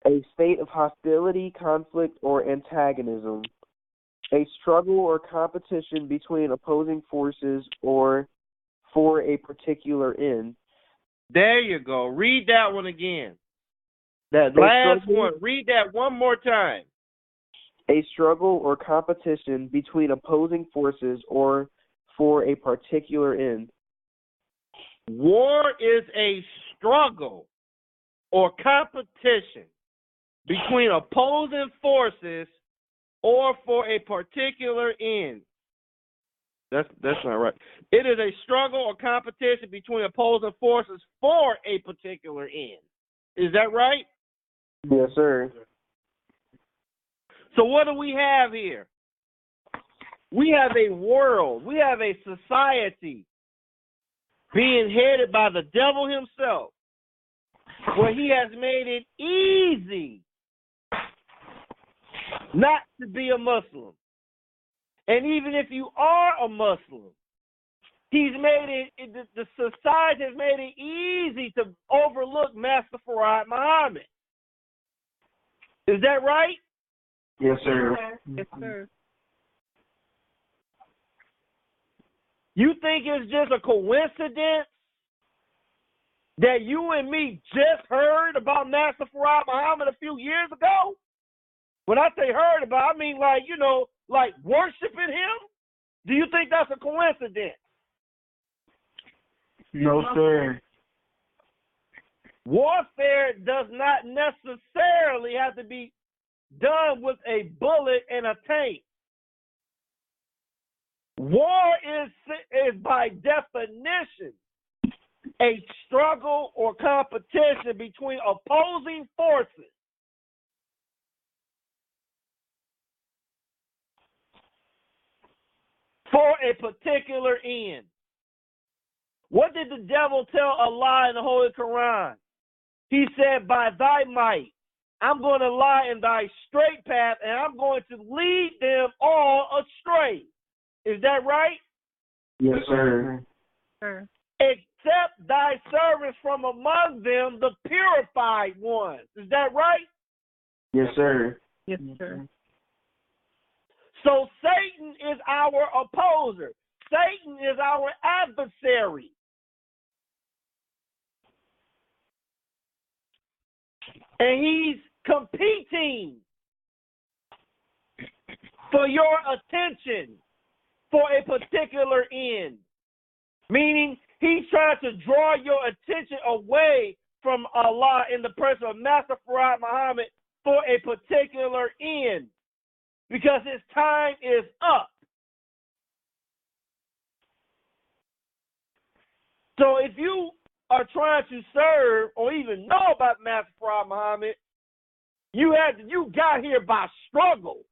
[SPEAKER 2] a state of hostility, conflict, or antagonism, a struggle or competition between opposing forces or for a particular end.
[SPEAKER 7] There you go. Read that one again. That last one. Read that one more time.
[SPEAKER 2] A struggle or competition between opposing forces or for a particular end.
[SPEAKER 7] War is a struggle or competition between opposing forces or for a particular end. That's not right. It is a struggle or competition between opposing forces for a particular end. Is that right?
[SPEAKER 2] Yes, sir.
[SPEAKER 7] So what do we have here? We have a world, we have a society being headed by the devil himself, where he has made it easy not to be a Muslim. And even if you are a Muslim, he's made it, the society has made it easy to overlook Master Farad Muhammad. Is that right?
[SPEAKER 5] Yes, sir.
[SPEAKER 6] Yes, sir.
[SPEAKER 8] You think it's just a coincidence that you and me just heard about Master Farad Muhammad a few years ago? When I say heard about, I mean like, you know, like worshiping him? Do you think that's a coincidence?
[SPEAKER 5] No, sir.
[SPEAKER 8] Warfare does not necessarily have to be done with a bullet and a tank. War is by definition a struggle or competition between opposing forces. For a particular end. What did the devil tell Allah in the Holy Quran? He said, by thy might, I'm going to lie in thy straight path and I'm going to lead them all astray. Is that right?
[SPEAKER 5] Yes, sir.
[SPEAKER 8] Except thy servants from among them, the purified ones. Is that right?
[SPEAKER 5] Yes, sir.
[SPEAKER 6] Yes, sir.
[SPEAKER 8] So Satan is our opposer. Satan is our adversary. And he's competing for your attention for a particular end. Meaning he's trying to draw your attention away from Allah in the person of Master Farad Muhammad for a particular end. Because his time is up. So if you are trying to serve or even know about Master Farad Muhammad, you got here by struggle.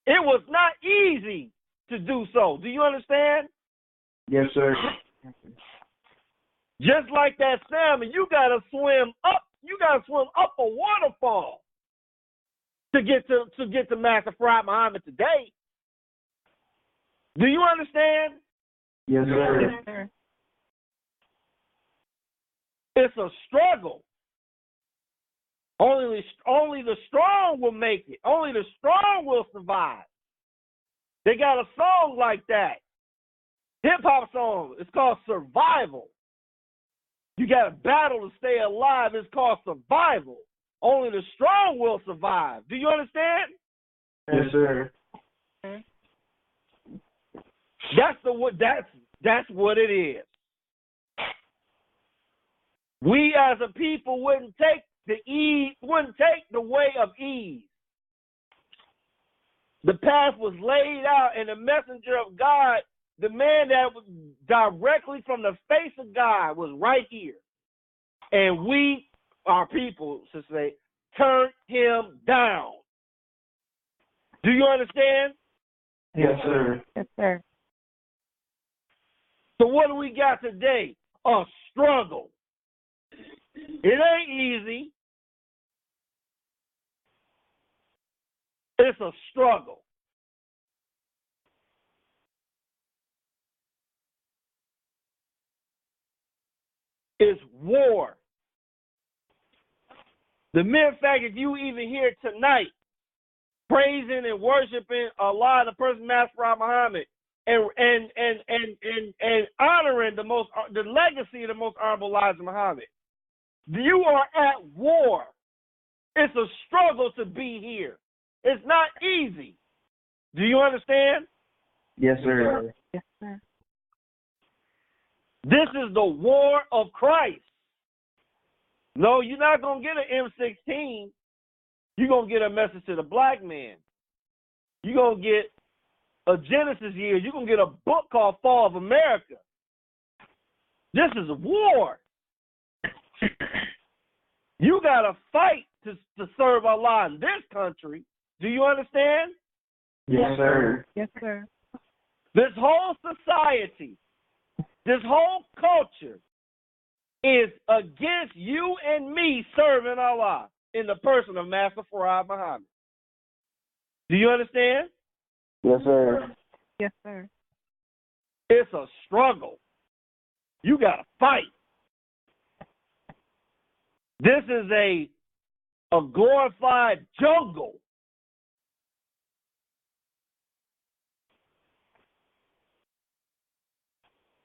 [SPEAKER 8] It was not easy to do so. Do you understand?
[SPEAKER 5] Yes, sir.
[SPEAKER 8] Just like that salmon, you gotta swim up. You gotta swim up a waterfall to get to Master Farad Muhammad today. Do you understand?
[SPEAKER 5] Yes, sir.
[SPEAKER 8] It's a struggle. Only the strong will make it. Only the strong will survive. They got a song like that. Hip-hop song. It's called Survival. You got to battle to stay alive. It's called survival. Only the strong will survive. Do you understand?
[SPEAKER 5] Yes, sir.
[SPEAKER 8] That's what it is. We as a people wouldn't take the way of ease. The path was laid out, and the messenger of God, the man that was directly from the face of God, was right here. And we, our people, should say, turned him down. Do you understand?
[SPEAKER 5] Yes, sir.
[SPEAKER 6] Yes, sir.
[SPEAKER 8] So what do we got today? A struggle. It ain't easy. It's a struggle. It's war. The mere fact that you even here tonight praising and worshiping Allah, the person Master Farad Muhammad, and honoring the legacy of the most honorable Elijah Muhammad. You are at war. It's a struggle to be here. It's not easy. Do you understand?
[SPEAKER 5] Yes, sir.
[SPEAKER 6] Yes, sir.
[SPEAKER 8] This is the war of Christ. No, you're not going to get an M16. You're going to get a message to the black man. You're going to get a Genesis year. You're going to get a book called Fall of America. This is a war. You got to fight to serve Allah in this country. Do you understand?
[SPEAKER 5] Yes, sir.
[SPEAKER 6] Yes, sir.
[SPEAKER 8] This whole society, this whole culture is against you and me serving Allah in the person of Master Farad Muhammad. Do you understand?
[SPEAKER 5] Yes, sir.
[SPEAKER 6] Yes, sir.
[SPEAKER 8] It's a struggle. You got to fight. This is a glorified jungle.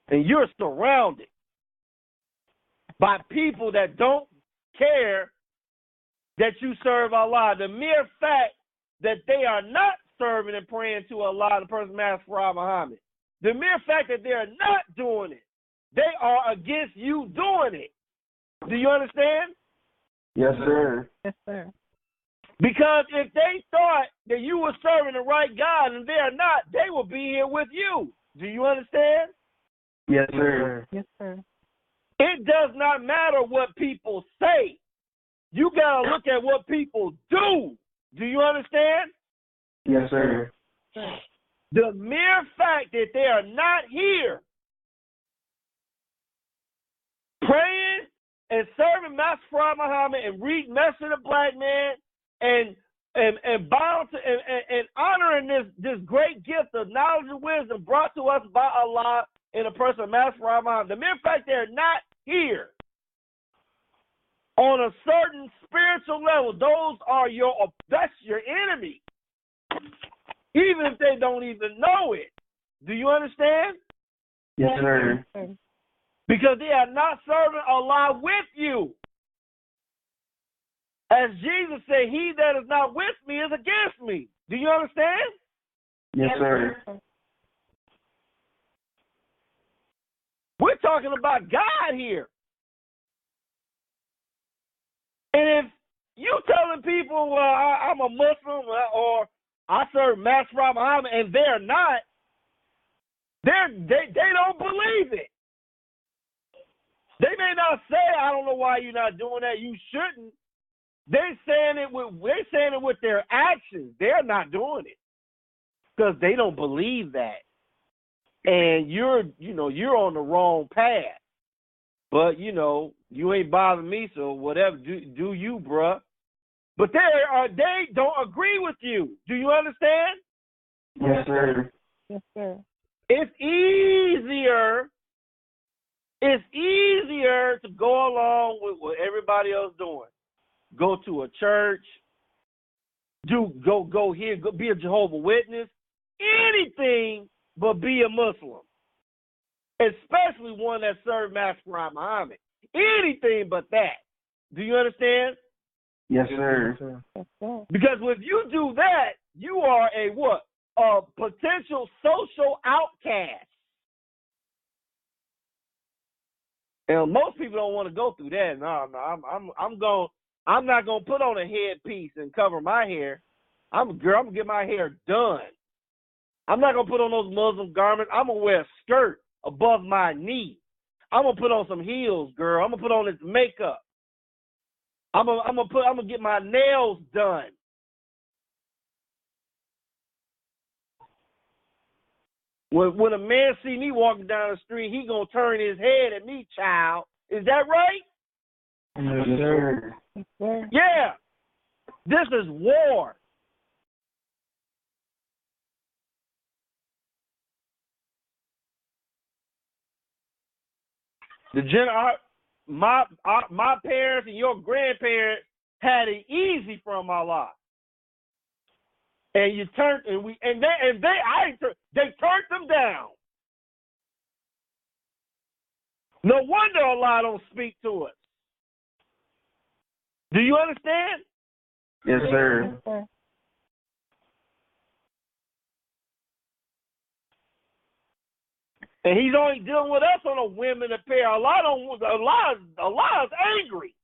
[SPEAKER 8] And you're surrounded by people that don't care that you serve Allah. The mere fact that they are not serving and praying to Allah, the person Master Farad Muhammad, the mere fact that they are not doing it, they are against you doing it. Do you understand?
[SPEAKER 5] Yes, sir.
[SPEAKER 6] Yes, sir.
[SPEAKER 8] Because if they thought that you were serving the right God and they are not, they will be here with you. Do you understand?
[SPEAKER 5] Yes, sir.
[SPEAKER 6] Yes, sir.
[SPEAKER 8] It does not matter what people say. You got to look at what people do. Do you understand?
[SPEAKER 5] Yes, sir.
[SPEAKER 8] The mere fact that they are not here praying and serving Master Farad Muhammad and reading Message of the Black Man and bound to and honoring this great gift of knowledge and wisdom brought to us by Allah in the person of Master Farad Muhammad. The mere fact they're not here on a certain spiritual level, that's your enemy. Even if they don't even know it. Do you understand?
[SPEAKER 5] Yes, sir.
[SPEAKER 8] Because they are not serving Allah with you. As Jesus said, he that is not with me is against me. Do you understand?
[SPEAKER 5] Yes, sir.
[SPEAKER 8] We're talking about God here. And if you telling people, well, I'm a Muslim or I serve Master Farad Muhammad, and they're not, they don't believe it. They may not say, I don't know why you're not doing that. You shouldn't. They're saying it with their actions. They're not doing it because they don't believe that. And you're on the wrong path. But you ain't bothering me, so whatever. Do you, bruh? But they don't agree with you. Do you understand?
[SPEAKER 5] Yes, sir.
[SPEAKER 6] Yes, sir.
[SPEAKER 8] It's easier to go along with what everybody else doing. Go to a church, go here, go be a Jehovah's Witness, anything but be a Muslim. Especially one that served Master Farad Muhammad. Anything but that. Do you understand?
[SPEAKER 5] Yes, sir.
[SPEAKER 6] Yes, sir.
[SPEAKER 8] Because if you do that, you are a what? A potential social outcast. And most people don't want to go through that. No, I'm not gonna put on a headpiece and cover my hair. I'm gonna get my hair done. I'm not gonna put on those Muslim garments. I'm gonna wear a skirt above my knee. I'm gonna put on some heels, girl. I'm gonna put on this makeup. I'm gonna get my nails done. When a man see me walking down the street, he gonna turn his head at me, child. Is that right?
[SPEAKER 5] Yes, sir.
[SPEAKER 6] Yes, sir.
[SPEAKER 8] Yeah. This is war. My parents and your grandparents had it easy from Allah. And you turned they turned them down. No wonder Allah don't speak to us. Do you understand?
[SPEAKER 5] Yes, sir.
[SPEAKER 6] Yes, sir.
[SPEAKER 8] And he's only dealing with us on a women affair. Allah is angry.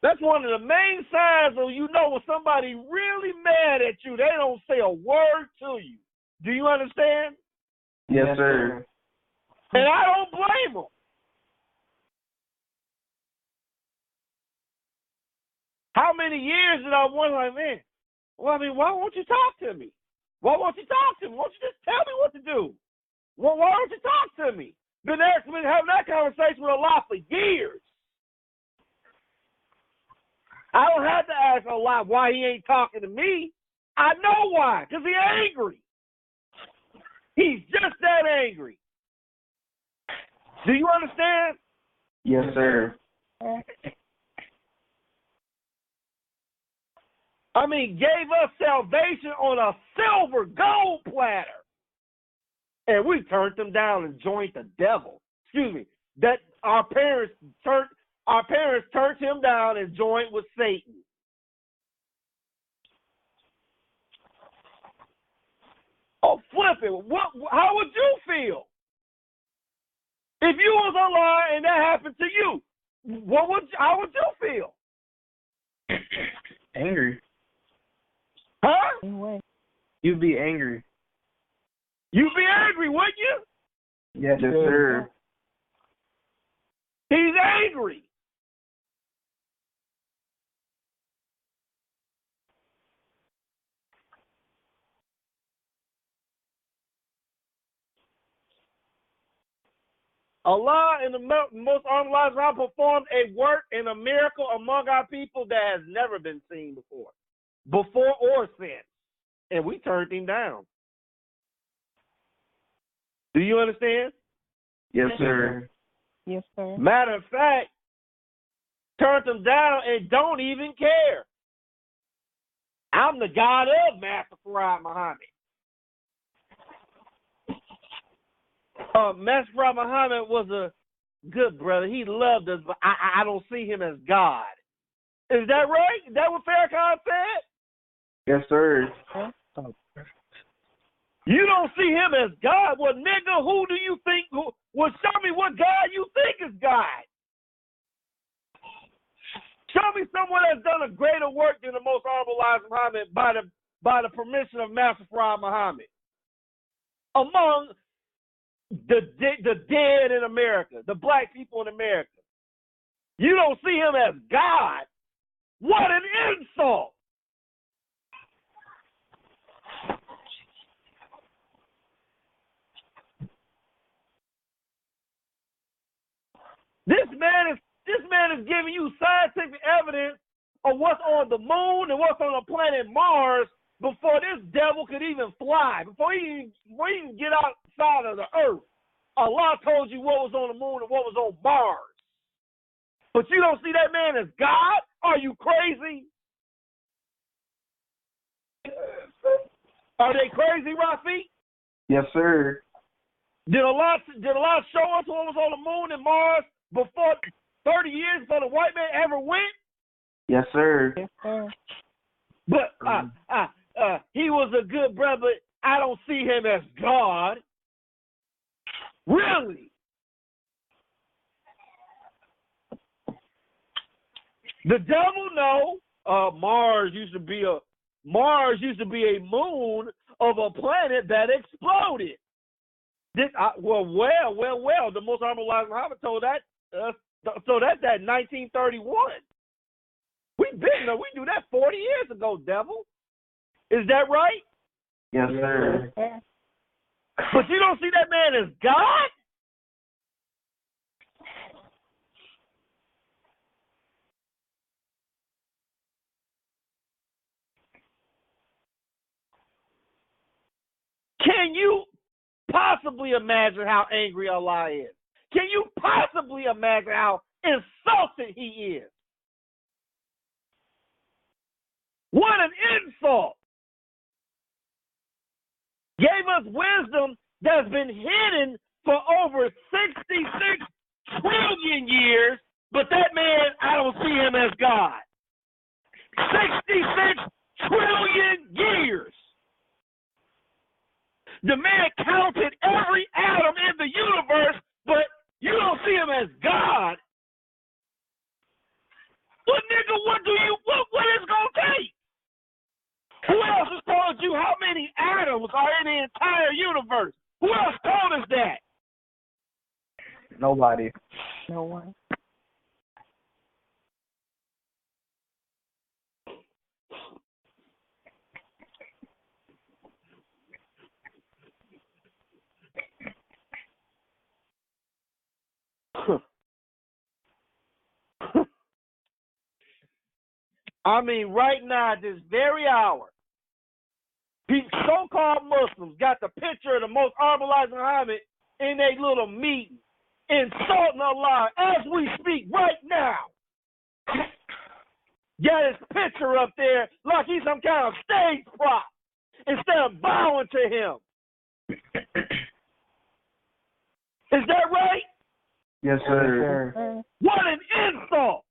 [SPEAKER 8] That's one of the main signs of when somebody really mad at you, they don't say a word to you. Do you understand?
[SPEAKER 5] Yes, sir.
[SPEAKER 8] And I don't blame them. How many years did I wonder, like, man, why won't you talk to me? Why won't you talk to me? Why don't you just tell me what to do? Why don't you talk to me? Been having that conversation with Allah for years. I don't have to ask Allah why he ain't talking to me. I know why, because he's angry. He's just that angry. Do you understand?
[SPEAKER 5] Yes, sir.
[SPEAKER 8] Gave us salvation on a silver gold platter. And we turned them down and joined the devil. Excuse me. That our parents turned him down and joined with Satan. Oh, flip it. How would you feel if you was online and that happened to you? How would you feel?
[SPEAKER 5] Angry.
[SPEAKER 8] Huh?
[SPEAKER 6] Anyway.
[SPEAKER 5] You'd be angry.
[SPEAKER 8] You'd be angry, wouldn't you?
[SPEAKER 5] Yes, sir.
[SPEAKER 8] He's angry. Allah in the most unrealized realm performed a work and a miracle among our people that has never been seen before or since. And we turned him down. Do you understand?
[SPEAKER 5] Yes, sir.
[SPEAKER 6] Yes, sir.
[SPEAKER 8] Matter of fact, turned him down and don't even care. I'm the God of Master Farad Muhammad. Master Farad Muhammad was a good brother. He loved us, but I don't see him as God. Is that right? Is that what Farrakhan said?
[SPEAKER 5] Yes, sir.
[SPEAKER 8] You don't see him as God. Well, nigga, who do you think? Well, show me what God you think is God. Show me someone that's done a greater work than the most honorable Elijah Muhammad by the permission of Master Farad Muhammad. Among the dead in America, the black people in America. You don't see him as God. What an insult. This man is giving you scientific evidence of what's on the moon and what's on the planet Mars before this devil could even fly, before he can get outside of the earth. Allah told you what was on the moon and what was on Mars. But you don't see that man as God? Are you crazy? Are they crazy, Rafi?
[SPEAKER 5] Yes, sir.
[SPEAKER 8] Did Allah show us what was on the moon and Mars before 30 years before the white man ever went?
[SPEAKER 5] Yes, sir.
[SPEAKER 6] Yes, sir.
[SPEAKER 8] But he was a good brother, but I don't see him as God. Really? The devil know Mars used to be a moon of a planet that exploded. Well. The most honorable Elijah Muhammad told that. So that's that 1931. We knew that 40 years ago, devil. Is that right?
[SPEAKER 5] Yes, sir.
[SPEAKER 8] But you don't see that man as God? Can you possibly imagine how angry Allah is? Can you possibly imagine how insulted he is? What an insult! Gave us wisdom that's been hidden for over 66 trillion years, but that man, I don't see him as God. 66 trillion years. The man counted every atom in the universe, but you don't see him as God. Well, nigga, what is it gonna take? Who else has told you how many atoms are in the entire universe? Who else told us that?
[SPEAKER 5] Nobody.
[SPEAKER 6] No one.
[SPEAKER 8] I mean, right now, at this very hour, these so-called Muslims got the picture of the most honorable Elijah Muhammad in a little meeting, insulting Allah as we speak right now. Got his picture up there like he's some kind of stage prop. instead of bowing to him. Is that right?
[SPEAKER 2] Yes, sir.
[SPEAKER 8] What an insult!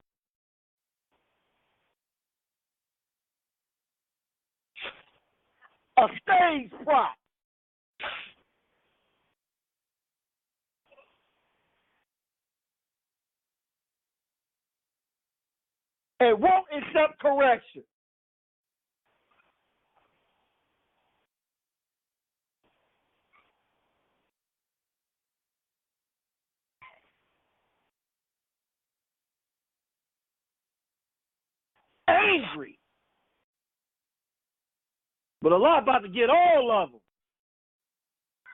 [SPEAKER 8] A stage prop. And won't accept correction. Angry. But Allah about to get all of them.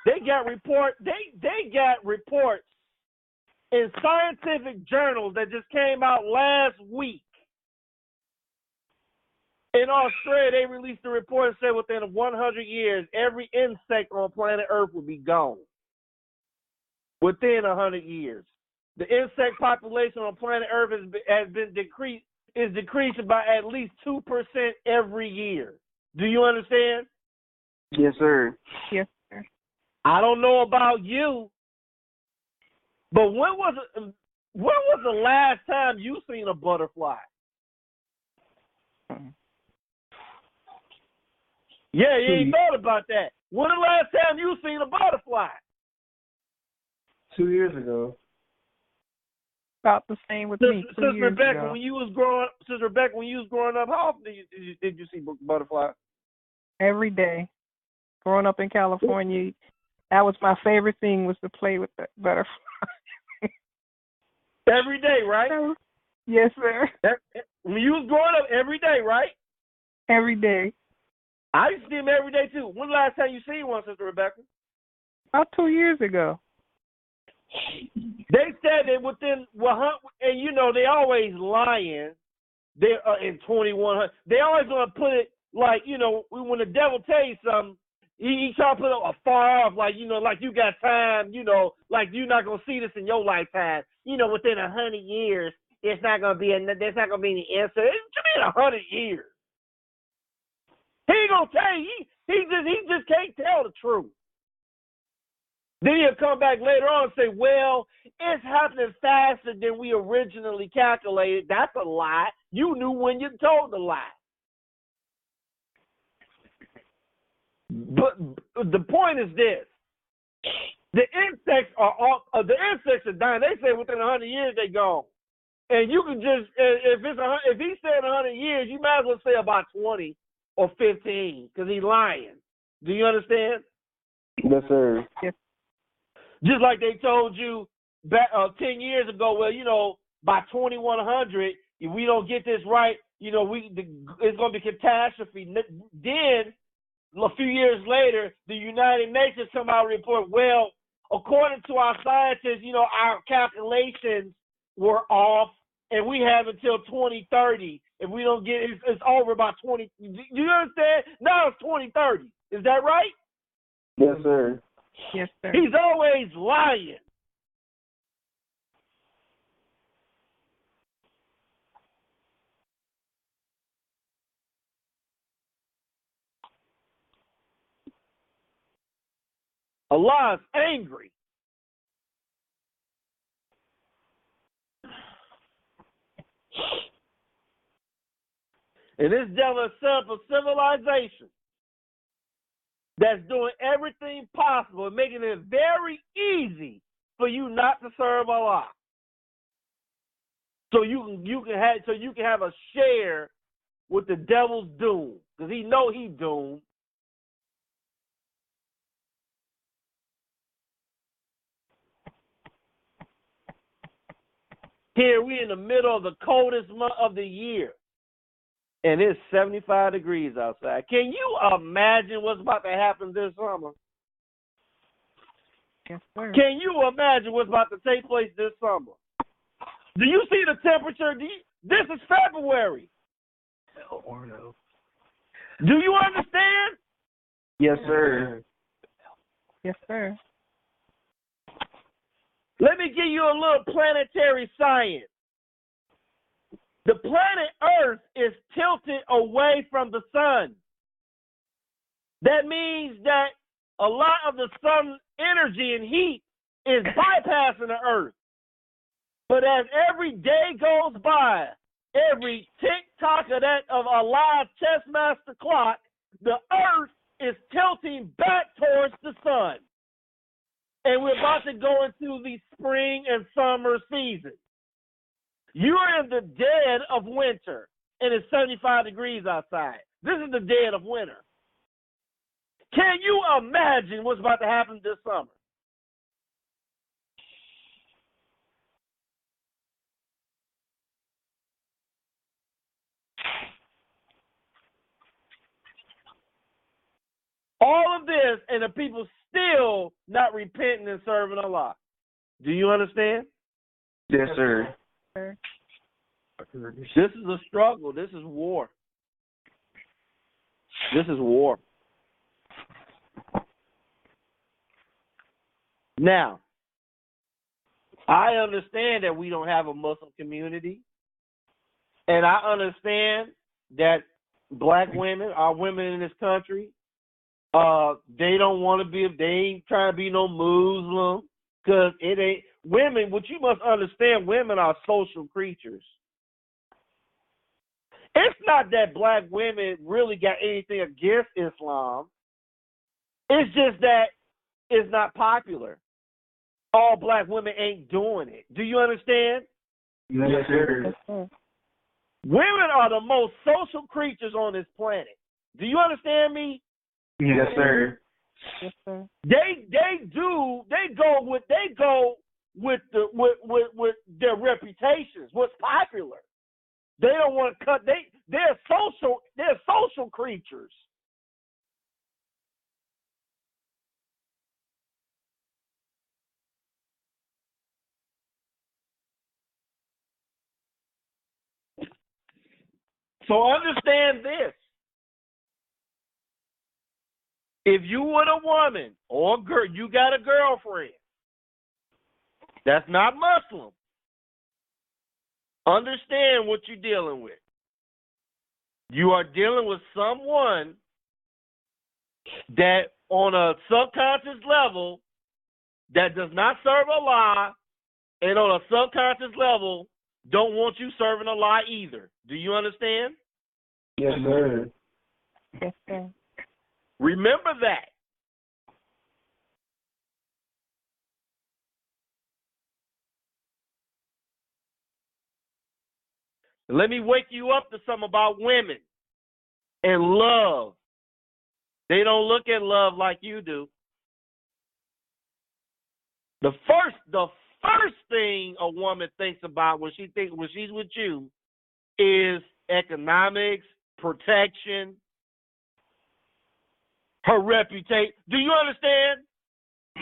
[SPEAKER 8] They got reports in scientific journals that just came out last week. In Australia, they released a report and said within 100 years, every insect on planet Earth will be gone. Within 100 years. The insect population on planet Earth is decreasing by at least 2% every year. Do you understand?
[SPEAKER 5] Yes, sir.
[SPEAKER 6] Yes, sir.
[SPEAKER 8] I don't know about you, but when was the last time you seen a butterfly? Yeah, you ain't thought about that. When the last time you seen a butterfly?
[SPEAKER 2] 2 years ago.
[SPEAKER 6] About the same with me.
[SPEAKER 8] Sister Rebecca, when you was growing up, how often did you see butterflies?
[SPEAKER 6] Every day. Growing up in California, that was my favorite thing, was to play with the butterfly.
[SPEAKER 8] Every day, right?
[SPEAKER 6] Yes, sir.
[SPEAKER 8] When you was growing up, every day, right?
[SPEAKER 6] Every day.
[SPEAKER 8] I used to see them every day too. When the last time you seen one, Sister Rebecca?
[SPEAKER 6] About 2 years ago.
[SPEAKER 8] They said that within, and you know they always lying. They in 2100. They always gonna put it like, you know, when the devil tell you something, he try to put it far off, like, you know, like you got time, you know, like you're not gonna see this in your lifetime. You know, within 100 years, there's not gonna be any answer. It should be 100 years. He ain't gonna tell you. He just can't tell the truth. Then he'll come back later on and say, well, it's happening faster than we originally calculated. That's a lie. You knew when you told the lie. But the point is this. The insects are dying. They say within 100 years they gone. And you can just, if he said 100 years, you might as well say about 20 or 15 because he's lying. Do you understand?
[SPEAKER 2] Yes, sir.
[SPEAKER 6] Yes.
[SPEAKER 8] Just like they told you back 10 years ago, well, you know, by 2100, if we don't get this right, you know, it's going to be catastrophe. Then, a few years later, the United Nations come out and report, well, according to our scientists, you know, our calculations were off, and we have until 2030. If we don't get it, it's over by 20. Do you understand? Now it's 2030. Is that right?
[SPEAKER 2] Yes, sir.
[SPEAKER 6] Yes, sir.
[SPEAKER 8] He's always lying. Allah is angry. And this devil is set up a civilization that's doing everything possible and making it very easy for you not to serve Allah. So you can have a share with the devil's doom, because he know he doomed. Here we in the middle of the coldest month of the year, and it's 75 degrees outside. Can you imagine what's about to happen this summer?
[SPEAKER 6] Yes, sir.
[SPEAKER 8] Can you imagine what's about to take place this summer? Do you see the temperature? This is February. Do you understand?
[SPEAKER 2] Yes, sir.
[SPEAKER 6] Yes, sir.
[SPEAKER 8] Let me give you a little planetary science. The planet Earth is tilted away from the sun. That means that a lot of the sun energy and heat is bypassing the earth. But as every day goes by, every tick-tock of a live chess master clock, the earth is tilting back towards the sun. And we're about to go into the spring and summer season. You're in the dead of winter, and it's 75 degrees outside. This is the dead of winter. Can you imagine what's about to happen this summer? All of this, and the people still not repenting and serving Allah. Do you understand?
[SPEAKER 2] Yes, sir.
[SPEAKER 8] This is a struggle. This is war. This is war. Now, I understand that we don't have a Muslim community, and I understand that black women, our women in this country, they don't want to be, they ain't trying to be no Muslim, because it ain't, women, what you must understand, women are social creatures. It's not that black women really got anything against Islam. It's just that it's not popular. All black women ain't doing it. Do you understand?
[SPEAKER 2] Yes, sir.
[SPEAKER 8] Women are the most social creatures on this planet. Do you understand me?
[SPEAKER 2] Yes, sir.
[SPEAKER 6] Yes, sir.
[SPEAKER 8] They go with their reputations, what's popular. They don't want to cut. They're social creatures. So understand this. If you were a woman or a girl, you got a girlfriend that's not Muslim, understand what you're dealing with. You are dealing with someone that on a subconscious level that does not serve Allah, and on a subconscious level don't want you serving Allah either. Do you understand?
[SPEAKER 2] Yes, sir.
[SPEAKER 6] Yes, sir.
[SPEAKER 8] Remember that. Let me wake you up to something about women and love. They don't look at love like you do. The first thing a woman thinks about when she's with you is economics, protection, her reputation. Do you understand?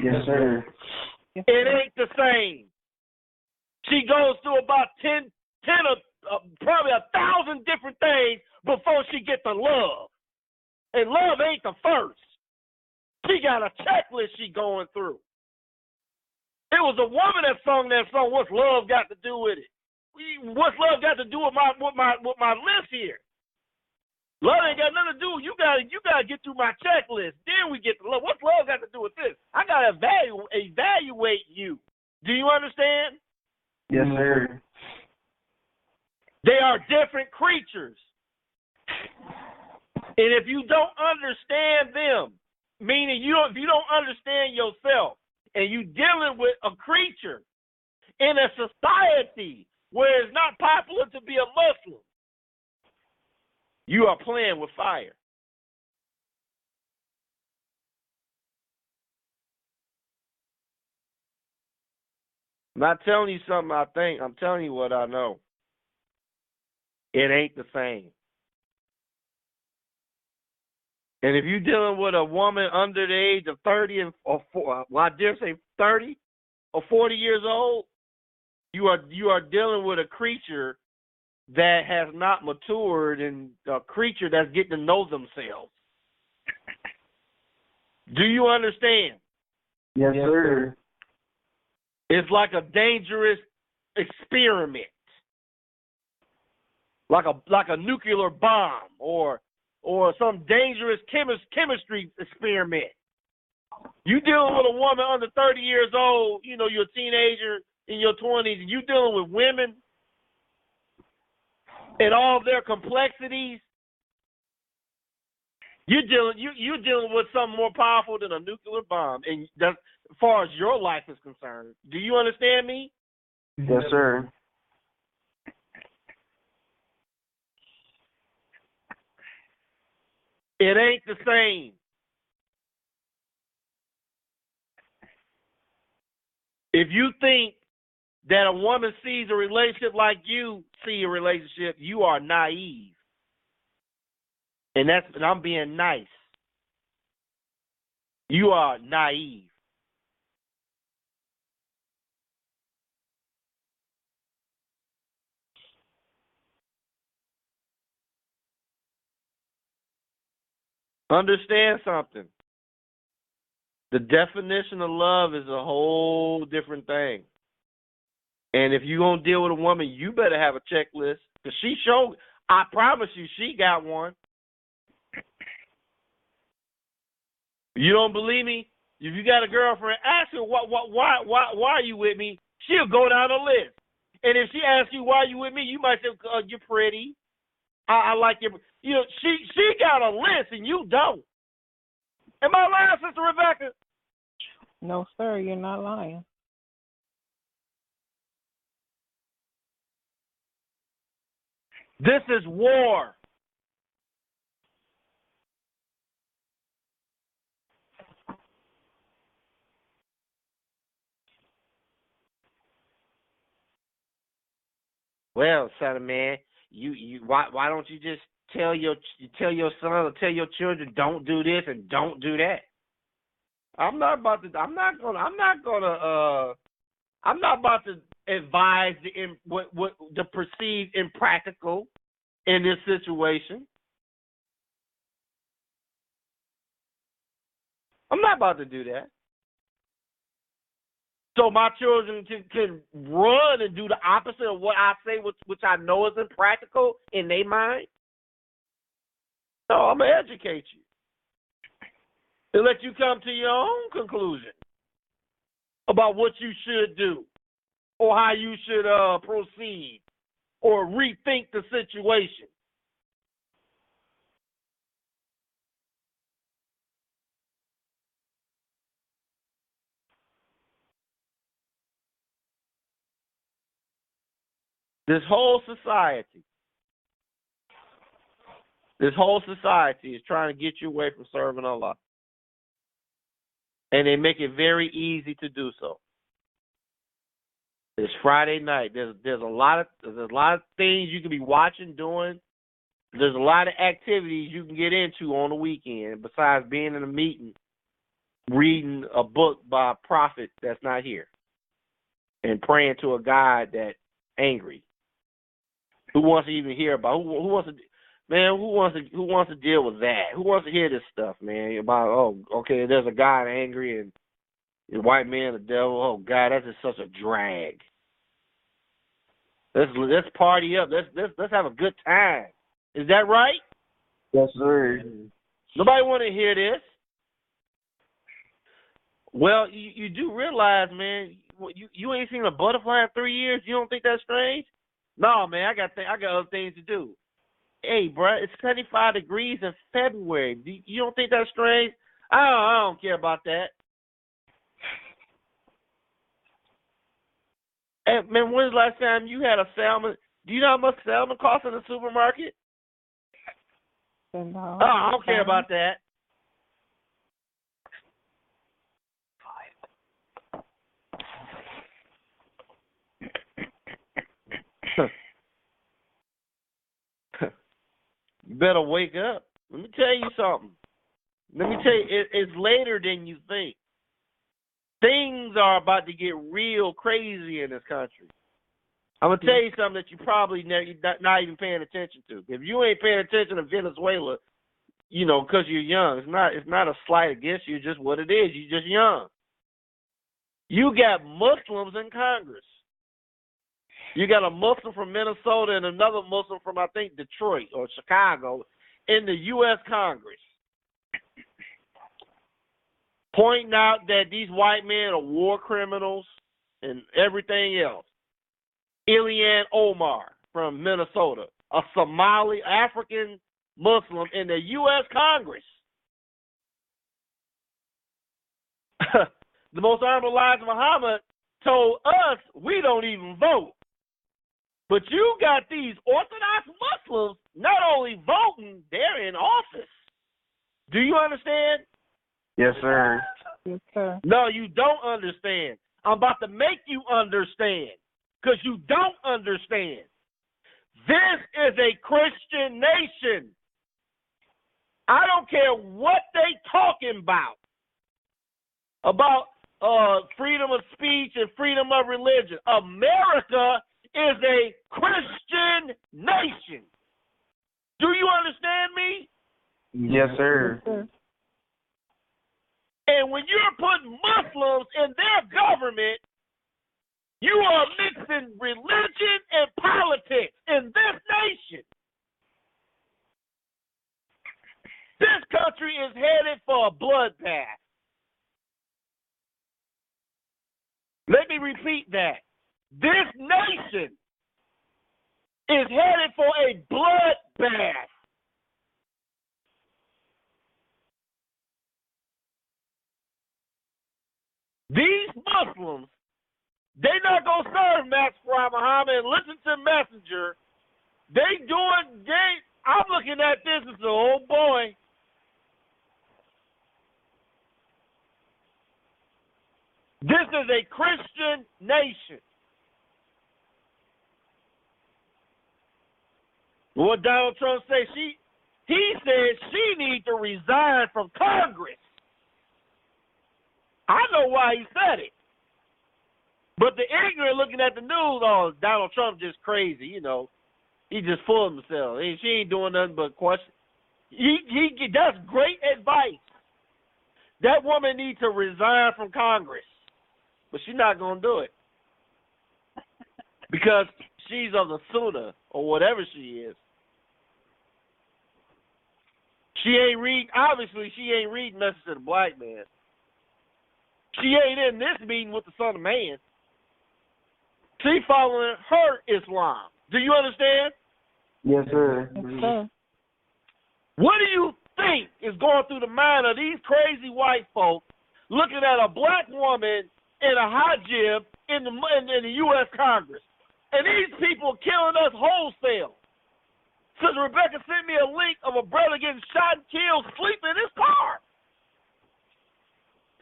[SPEAKER 2] Yes, sir.
[SPEAKER 8] It ain't the same. She goes through about 10 probably 1,000 different things before she gets to love. And love ain't the first. She got a checklist she going through. It was a woman that sung that song, What's Love Got to Do with It? What's love got to do with my list here? Love ain't got nothing to do. You gotta get through my checklist. Then we get to love. What's love got to do with this? I gotta evaluate you. Do you understand?
[SPEAKER 2] Yes, sir.
[SPEAKER 8] They are different creatures. And if you don't understand them, meaning if you don't understand yourself, and you dealing with a creature in a society where it's not popular to be a Muslim, you are playing with fire. I'm not telling you something I think. I'm telling you what I know. It ain't the same. And if you're dealing with a woman under the age of 30 I dare say 30 or 40 years old, you are dealing with a creature that has not matured and a creature that's getting to know themselves. Do you understand?
[SPEAKER 2] Yes, sir.
[SPEAKER 8] It's like a dangerous experiment, like a nuclear bomb or or some dangerous chemistry experiment. You dealing with a woman under 30 years old, you're a teenager in your 20s, and you dealing with women and all their complexities. You're dealing with something more powerful than a nuclear bomb, and that's as far as your life is concerned. Do you understand me?
[SPEAKER 2] Yes, sir.
[SPEAKER 8] It ain't the same. If you think that a woman sees a relationship like you see a relationship, you are naive. And I'm being nice. You are naive. Understand something. The definition of love is a whole different thing. And if you're going to deal with a woman, you better have a checklist. Because I promise you, she got one. You don't believe me? If you got a girlfriend, ask her, why are you with me? She'll go down the list. And if she asks you, why are you with me, you might say, you're pretty. I like your... she got a list and you don't. Am I lying, Sister Rebecca?
[SPEAKER 6] No, sir, you're not lying.
[SPEAKER 8] This is war. Well, son of man, why don't you just tell your son or tell your children don't do this and don't do that? I'm not about to advise the perceived impractical in this situation. I'm not about to do that. So my children can run and do the opposite of what I say, which I know is impractical in their mind. No, I'm going to educate you and let you come to your own conclusion about what you should do or how you should proceed or rethink the situation. This whole society is trying to get you away from serving Allah. And they make it very easy to do so. It's Friday night. There's a lot of things you can be watching, doing. There's a lot of activities you can get into on the weekend besides being in a meeting, reading a book by a prophet that's not here, and praying to a God that's angry. Who wants to even hear about? Who wants to deal with that? Who wants to hear this stuff, man? About okay, there's a God angry and the white man, the devil. Oh God, that's just such a drag. Let's party up. Let's have a good time. Is that right?
[SPEAKER 2] Yes, sir.
[SPEAKER 8] Nobody want to hear this. Well, you do realize, man, you ain't seen a butterfly in 3 years. You don't think that's strange? No, man, I got other things to do. Hey, bro, it's 75 degrees in February. You don't think that's strange? I don't care about that. Hey, man, when's the last time you had a salmon? Do you know how much salmon costs in the supermarket?
[SPEAKER 6] No,
[SPEAKER 8] I don't care about that. You better wake up. Let me tell you something. It's later than you think. Things are about to get real crazy in this country. I'm going to tell you something that you probably not even paying attention to. If you ain't paying attention to Venezuela, because you're young, it's not a slight against you, just what it is. You're just young. You got Muslims in Congress. You got a Muslim from Minnesota and another Muslim from, I think, Detroit or Chicago. in the U.S. Congress pointing out that these white men are war criminals and everything else. Ilhan Omar from Minnesota, a Somali African Muslim in the U.S. Congress. The Most Honorable Elijah Muhammad told us we don't even vote. But you got these Orthodox Muslims not only voting, they're in office. Do you understand?
[SPEAKER 2] Yes, sir.
[SPEAKER 6] Yes, sir.
[SPEAKER 8] No, you don't understand. I'm about to make you understand, because you don't understand. This is a Christian nation. I don't care what they talking about freedom of speech and freedom of religion. America is a Christian nation. Do you understand me?
[SPEAKER 2] Yes, sir.
[SPEAKER 6] Yes, sir.
[SPEAKER 8] And when you're putting Muslims in their government, you are mixing religion and politics in this nation. This country is headed for a bloodbath. Let me repeat that. This nation is headed for a bloodbath. These Muslims, they not going to serve Max Farah Muhammad and listen to Messenger. I'm looking at this as oh boy. This is a Christian nation. What Donald Trump said, he said she needs to resign from Congress. I know why he said it. But the ignorant looking at the news, oh, Donald Trump just crazy, you know. He just full of himself. She ain't doing nothing but question. That's great advice. That woman needs to resign from Congress. But she's not going to do it. Because she's of the Sunnah, or whatever she is. Obviously she ain't reading Message to the Black Man. She ain't in this meeting with the Son of Man. She following her Islam. Do you understand?
[SPEAKER 2] Yes, sir.
[SPEAKER 6] Yes, sir.
[SPEAKER 8] What do you think is going through the mind of these crazy white folks looking at a black woman in a hijab in the U.S. Congress? And these people killing us wholesale. Sister Rebecca sent me a link of a brother getting shot and killed sleeping in his car.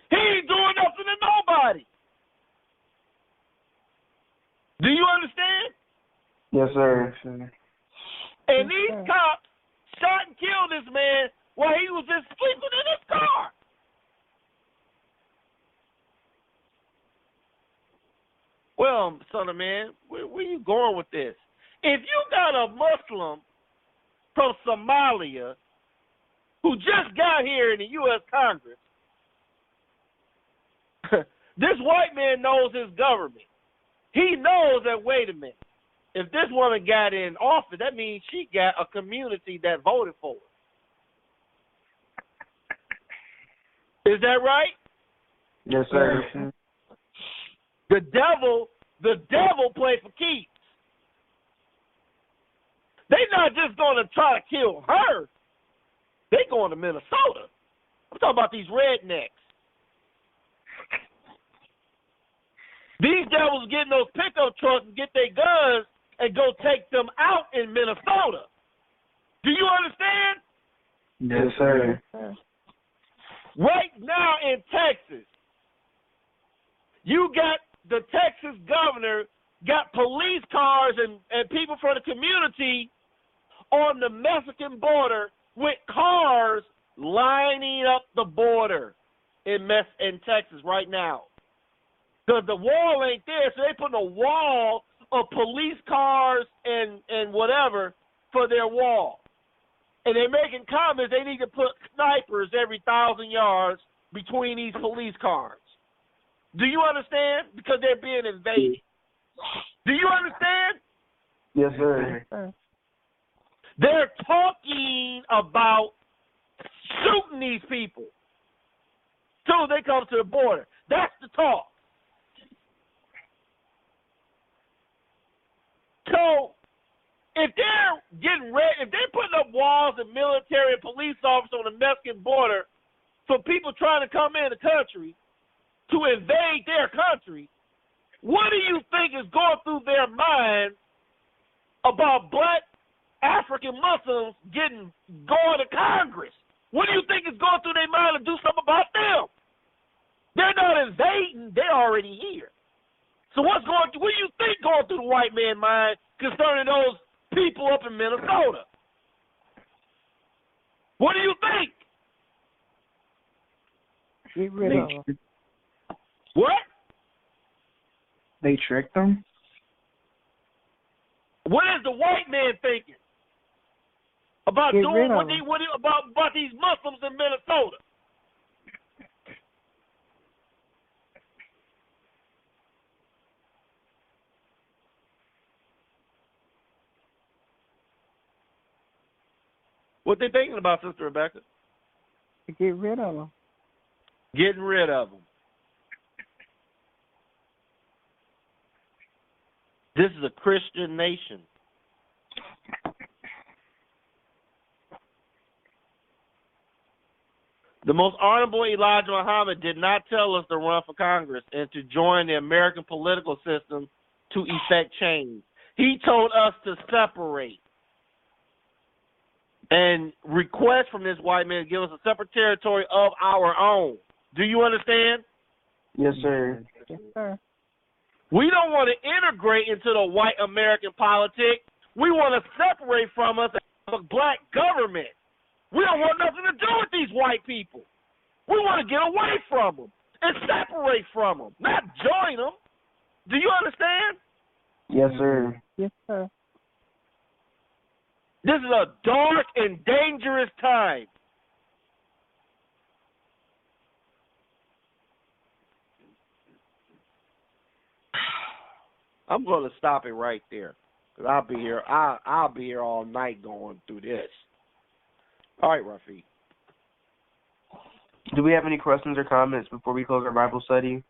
[SPEAKER 8] He ain't doing nothing to nobody. Do you understand?
[SPEAKER 2] Yes, sir.
[SPEAKER 8] And these cops shot and killed this man while he was just sleeping in his car. Well, Son of Man, where you going with this? If you got a Muslim from Somalia who just got here in the U.S. Congress, this white man knows his government. He knows that, wait a minute, if this woman got in office, that means she got a community that voted for her. Is that right?
[SPEAKER 2] Yes, sir.
[SPEAKER 8] The devil played for keeps. They not just going to try to kill her. They going to Minnesota. I'm talking about these rednecks. These devils get in those pickup trucks and get their guns and go take them out in Minnesota. Do you understand?
[SPEAKER 2] Yes, sir.
[SPEAKER 8] Right now in Texas, you got the Texas governor got police cars and people from the community on the Mexican border with cars lining up the border in Texas right now. Because the wall ain't there, so they putting a wall of police cars and whatever for their wall. And they're making comments they need to put snipers every 1,000 yards between these police cars. Do you understand? Because they're being invaded. Do you understand?
[SPEAKER 2] Yes, sir.
[SPEAKER 8] They're talking about shooting these people as soon as they come to the border. That's the talk. So if they're getting ready, if they're putting up walls and military and police officers on the Mexican border for people trying to come in the country to invade their country, what do you think is going through their mind about black African Muslims going to Congress? What do you think is going through their mind to do something about them? They're not invading, they're already here. So what do you think going through the white man's mind concerning those people up in Minnesota? What do you think?
[SPEAKER 5] Get rid of them.
[SPEAKER 8] What?
[SPEAKER 5] They tricked them?
[SPEAKER 8] What is the white man thinking about
[SPEAKER 5] Get
[SPEAKER 8] doing
[SPEAKER 5] rid of
[SPEAKER 8] about these Muslims in Minnesota? What they thinking about, Sister Rebecca?
[SPEAKER 5] Get rid of them.
[SPEAKER 8] Getting rid of them. This is a Christian nation. The most honorable Elijah Muhammad did not tell us to run for Congress and to join the American political system to effect change. He told us to separate and request from this white man to give us a separate territory of our own. Do you understand?
[SPEAKER 2] Yes, sir.
[SPEAKER 5] Yes, sir.
[SPEAKER 8] We don't want to integrate into the white American politics. We want to separate from us a black government. We don't want nothing to do with these white people. We want to get away from them and separate from them, not join them. Do you understand?
[SPEAKER 2] Yes, sir.
[SPEAKER 5] Yes, sir.
[SPEAKER 8] This is a dark and dangerous time. I'm going to stop it right there because I'll be here. I'll be here all night going through this. All right, Rafi.
[SPEAKER 2] Do we have any questions or comments before we close our Bible study?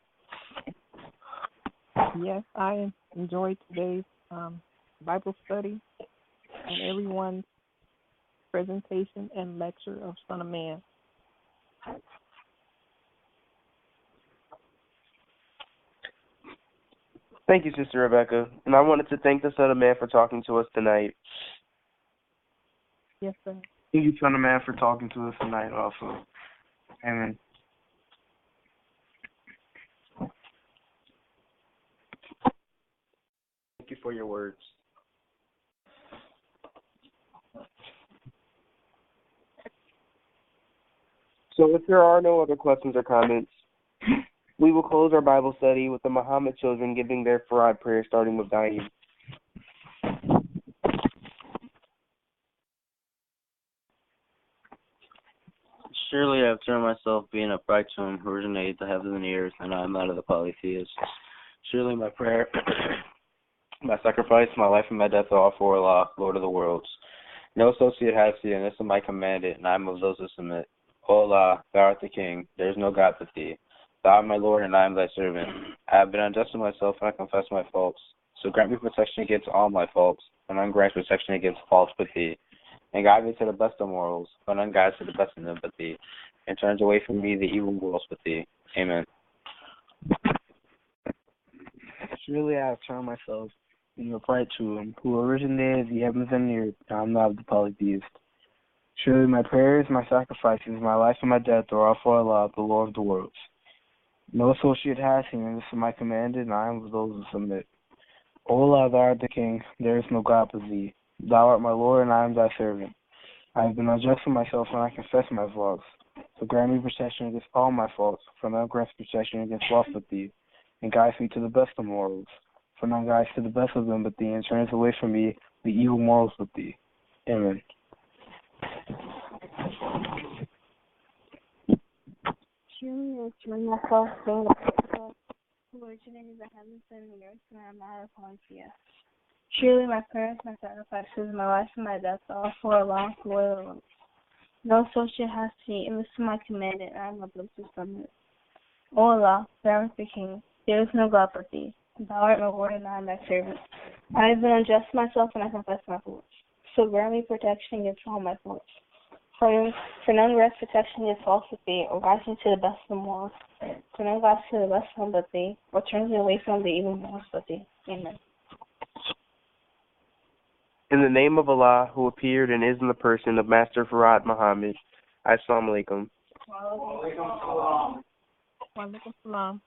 [SPEAKER 6] Yes, I enjoyed today's Bible study and everyone's presentation and lecture of Son of Man.
[SPEAKER 2] Thank you, Sister Rebecca. And I wanted to thank the Son of Man for talking to us tonight.
[SPEAKER 6] Yes, sir.
[SPEAKER 5] Thank you, Son of Man, for talking to us tonight also. Amen.
[SPEAKER 2] Thank you for your words. So if there are no other questions or comments, we will close our Bible study with the Muhammad children giving their Farad prayer, starting with Daim.
[SPEAKER 4] Surely I have turned myself, being upright to him who originated the heavens and the earth, and I am not of the polytheists. Surely my prayer, my sacrifice, my life, and my death are all for Allah, Lord of the worlds. No associate has he, and this is my commanded, and I am of those who submit. O Allah, thou art the King, there is no God but thee. Thou art my Lord, and I am thy servant. I have been unjust to myself, and I confess my faults. So grant me protection against all my faults, and ungrant protection against faults with thee. And guide me to the best of morals, but none guides to the best of them but thee, and turns away from me the evil morals with thee. Amen.
[SPEAKER 5] Surely I have turned myself, being upright to him who originated the heavens and the earth, and I am not of the polytheist. Surely my prayers, my sacrifices, my life, and my death are all for Allah, the Lord of the worlds. No associate has he, and this is my commanded, and I am of those who submit. O Allah, thou art the King, there is no God but thee. Thou art my Lord, and I am thy servant. I have been unjust to myself, and I confess my faults. So grant me protection against all my faults, for none grants protection against faults but thee, and guides me to the best of morals, for none guides to the best of them but thee, and turns away from me the evil morals with thee. Amen.
[SPEAKER 3] Surely I turn myself, being upright to him who originated the heavens and the earth, and I am not a polytheist. Surely my prayers, my sacrifices, my life and my death are all for Allah, loyal alone. No associate has seen, and listen to my commandment, and I am uplifted from it. O Allah, thou art the King, there is no God but thee. Thou art my Lord, and I am thy servant. I have been unjust to myself, and I confess my faults. So grant me protection against all my faults. For none rests protection against false with thee, or guides me to the best of the morals. For none guides to the best one but thee, or turns me away from the evil morals but thee. Amen.
[SPEAKER 2] In the name of Allah, who appeared and is in the person of Master Farad Muhammad. Assalamu alaikum.
[SPEAKER 6] Wa alaikum salam.